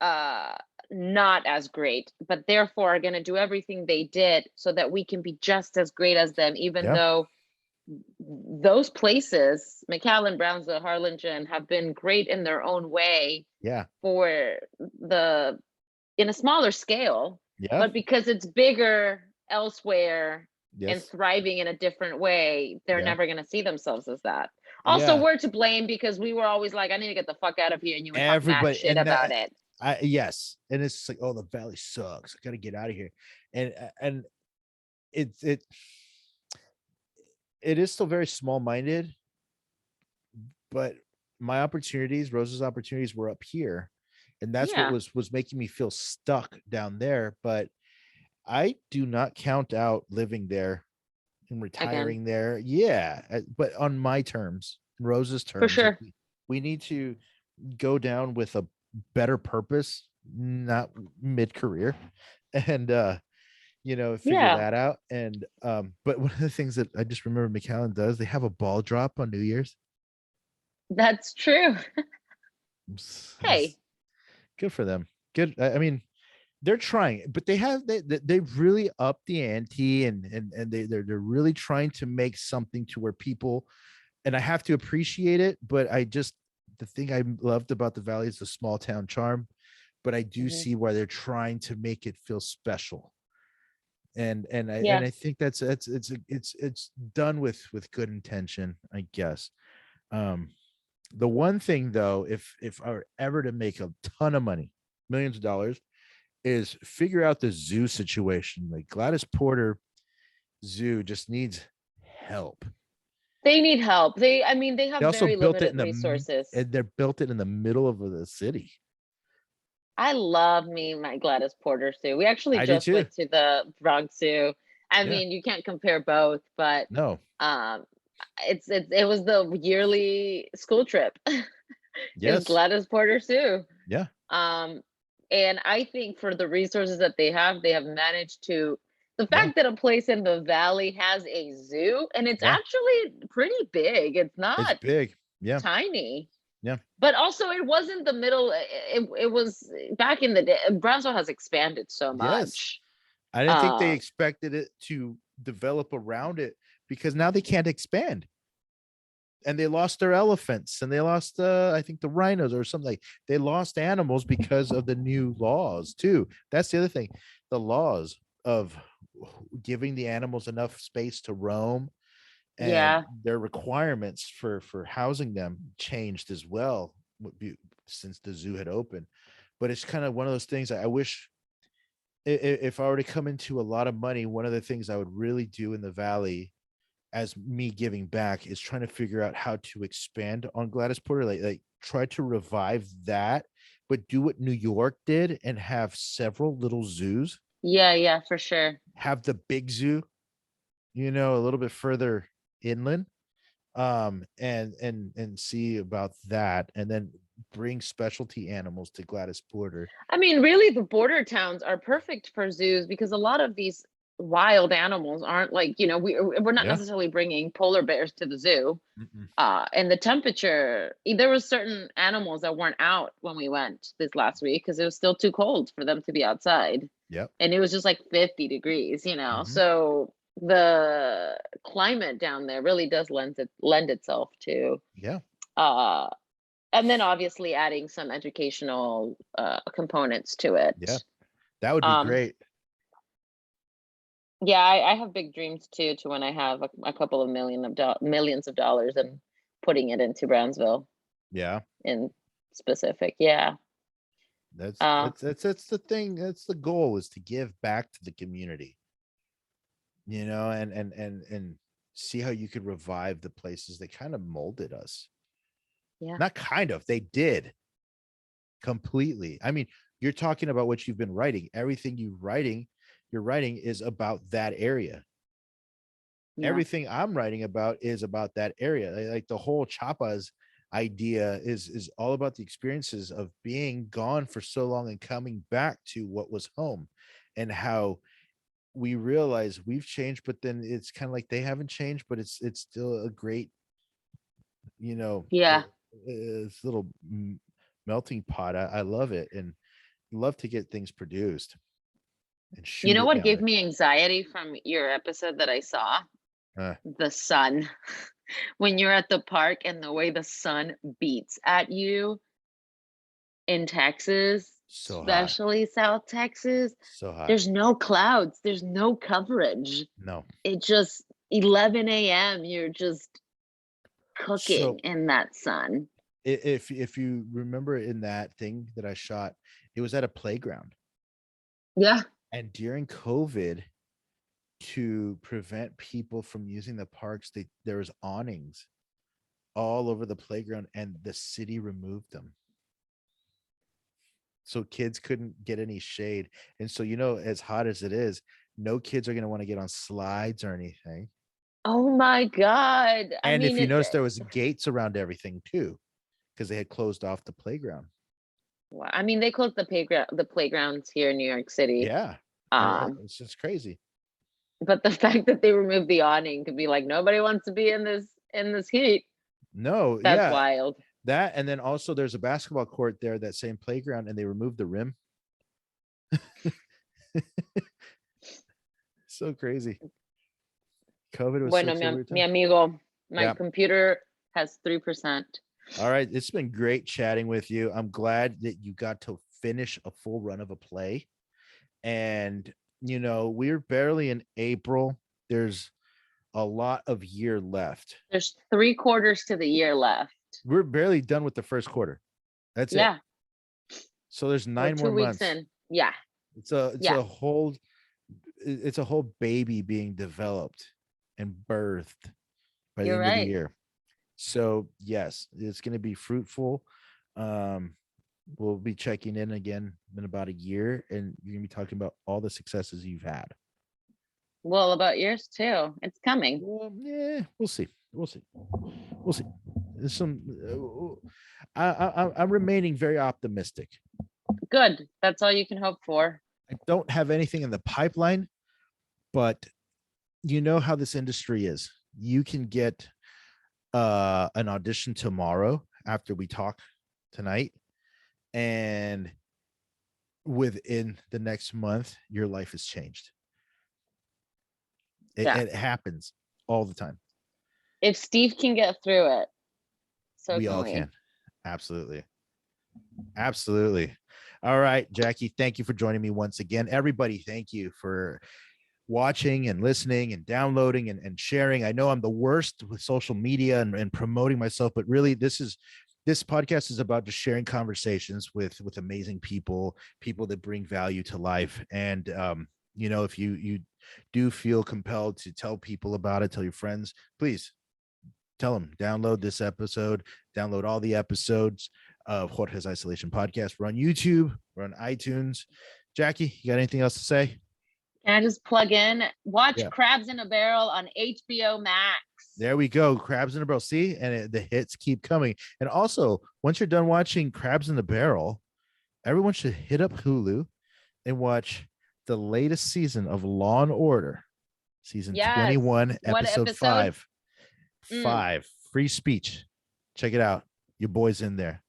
uh not as great, but therefore are going to do everything they did so that we can be just as great as them, even Yeah. though those places, McAllen, Brownsville, Harlingen, have been great in their own way Yeah. for the in a smaller scale, Yeah. but because it's bigger elsewhere and Yes. thriving in a different way, they're Yeah. never going to see themselves as that. Also, Yeah. we're to blame because we were always like, I need to get the fuck out of here. And you would talk mad Everybody, shit and about that, it. yes, and it's just like, oh, the valley sucks. I gotta get out of here, and it it is still very small minded, but my opportunities, Rose's opportunities, were up here, and that's what Yeah. was making me feel stuck down there. But I do not count out living there and Again, retiring there. Yeah, but on my terms, Rose's for terms, like sure. we need to go down with a better purpose, not mid-career, and figure Yeah, that out. And but one of the things that I just remember McAllen does, they have a ball drop on New Year's. that's true. Hey, It's good for them. Good. I mean, they're trying, but they've really upped the ante, and they're really trying to make something to where people, and I have to appreciate it, but the thing I loved about the valley is the small town charm, but I do mhm. see why they're trying to make it feel special. And Yeah, I think it's done with good intention, I guess. Um the one thing though, if I were ever to make a ton of money, millions of dollars, is figure out the zoo situation. Like Gladys Porter Zoo just needs help. they need help. I mean, they They have also very built it limited resources. and they're built it in the middle of the city. I love me my Gladys Porter Zoo. We actually I do just too. went to the Bronx Zoo. I Yeah. mean, you can't compare both, but No. um, it was the yearly school trip. Is Yes. Gladys Porter Zoo. Yeah. Um, and I think for the resources that they have managed to. The Yeah. fact that a place in the valley has a zoo and it's Yeah. actually pretty big. It's It's not big. Yeah. tiny. Yeah. But also, it wasn't the middle. It was back in the day. Brownsville has expanded so Yes. much. I didn't think they Uh, expected it to develop around it, because now they can't expand. And they lost their elephants, and they lost I think the rhinos or something. They lost animals because of the new laws too. That's the other thing. The laws of giving the animals enough space to roam, and yeah, their requirements for housing them changed as well, since the zoo had opened. But it's kind of one of those things I wish, if I were to come into a lot of money, one of the things I would really do in the valley as me giving back is trying to figure out how to expand on Gladys Porter, like try to revive that, but do what New York did and have several little zoos. yeah, yeah, for sure. Have the big zoo, a little bit further inland, and see about that, and then bring specialty animals to Gladys Porter. I mean, really, the border towns are perfect for zoos because a lot of these wild animals aren't like, we're not Yeah. necessarily bringing polar bears to the zoo. Mm-mm. And the temperature, there was certain animals that weren't out when we went this last week because it was still too cold for them to be outside. Yep. And it was just like 50 degrees, Mm-hmm. So the climate down there really does lend itself to Yeah. uh and then obviously adding some educational components to it. Yeah. That would be Um great. yeah, I have big dreams too to when I have a couple of millions of dollars and putting it into Brownsville Yeah. in specific. Yeah. That's Uh that's that's that's the thing. That's the goal, is to give back to the community, and see how you could revive the places that kind of molded us. yeah. Not kind of, they did completely. I mean, you're talking about what you've been writing. Everything you're writing is about that area. Yeah. Everything I'm writing about is about that area. Like the whole Chapas idea is all about the experiences of being gone for so long and coming back to what was home, and how we realize we've changed, but then it's kind of like they haven't changed, but it's still a great, you know, uh, Yeah. this little melting pot. I love it. And love to get things produced and You shoot know it what down gave there. me anxiety from your episode that I saw? Uh, The sun. When you're at the park and the way the sun beats at you in Texas, so hot, especially South Texas, so hot. there's no clouds, there's no coverage. No. It just 11 a.m. you're just cooking So in that sun. if you remember in that thing that I shot, it was at a playground. Yeah. And during COVID, to prevent people from using the parks, there was awnings all over the playground, and the city removed them. So kids couldn't get any shade. And so, as hot as it is, no kids are going to want to get on slides or anything. Oh my God. I And if mean, you notice, there was gates around everything too, because they had closed off the playground. I mean, they closed the playgrounds here in New York City. Yeah. Um, It's just crazy. but the fact that they removed the awning could be like nobody wants to be in this heat. No, That's yeah. wild. That, and then also there's a basketball court there, that same playground, and they removed the rim. So crazy. COVID was Bueno, such a weird mi time. amigo, my Yeah. computer has 3%. All right. It's been great chatting with you. I'm glad that you got to finish a full run of a play. And, we're barely in April. There's a lot of year left. There's 3 quarters to the year left. We're barely done with the first quarter. That's Yeah. it. So there's We're 9 more 2 weeks months. in. Yeah. It's a Yeah. whole baby being developed and birthed by the You're end of the right. year. So yes, it's going to be fruitful. We'll be checking in again in about a year, and you're going to be talking about all the successes you've had. Well, about yours too. It's coming. Well, yeah, we'll see. There's some. I'm remaining very optimistic. Good. That's all you can hope for. I don't have anything in the pipeline, but you know how this industry is. You can get an audition tomorrow after we talk tonight, and within the next month, your life has changed. It happens all the time. If Steve can get through it, so We can all we. can. Absolutely. All right, Jackie, thank you for joining me once again. Everybody, thank you for watching and listening and downloading and sharing. I know I'm the worst with social media and promoting myself, but really this podcast is about just sharing conversations with amazing people that bring value to life. And if you do feel compelled to tell people about it, tell your friends, please tell them, download this episode, download all the episodes of Jorge's Isolation Podcast. We're on YouTube, we're on iTunes. Jackie, you got anything else to say? Can I just plug in? Watch Crabs in a Barrel on HBO Max. There we go. Crabs in a Barrel. See, and the hits keep coming. And also, once you're done watching Crabs in the Barrel, everyone should hit up Hulu and watch the latest season of Law and Order, season 21, episode 5. 5, free speech. Check it out. Your boy's in there.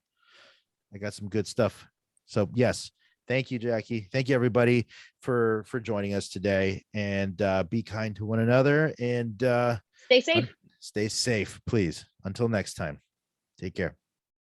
I got some good stuff. So yes, thank you, Jackie. Thank you, everybody, for joining us today. And be kind to one another, and stay safe. Stay safe, please. Until next time, take care.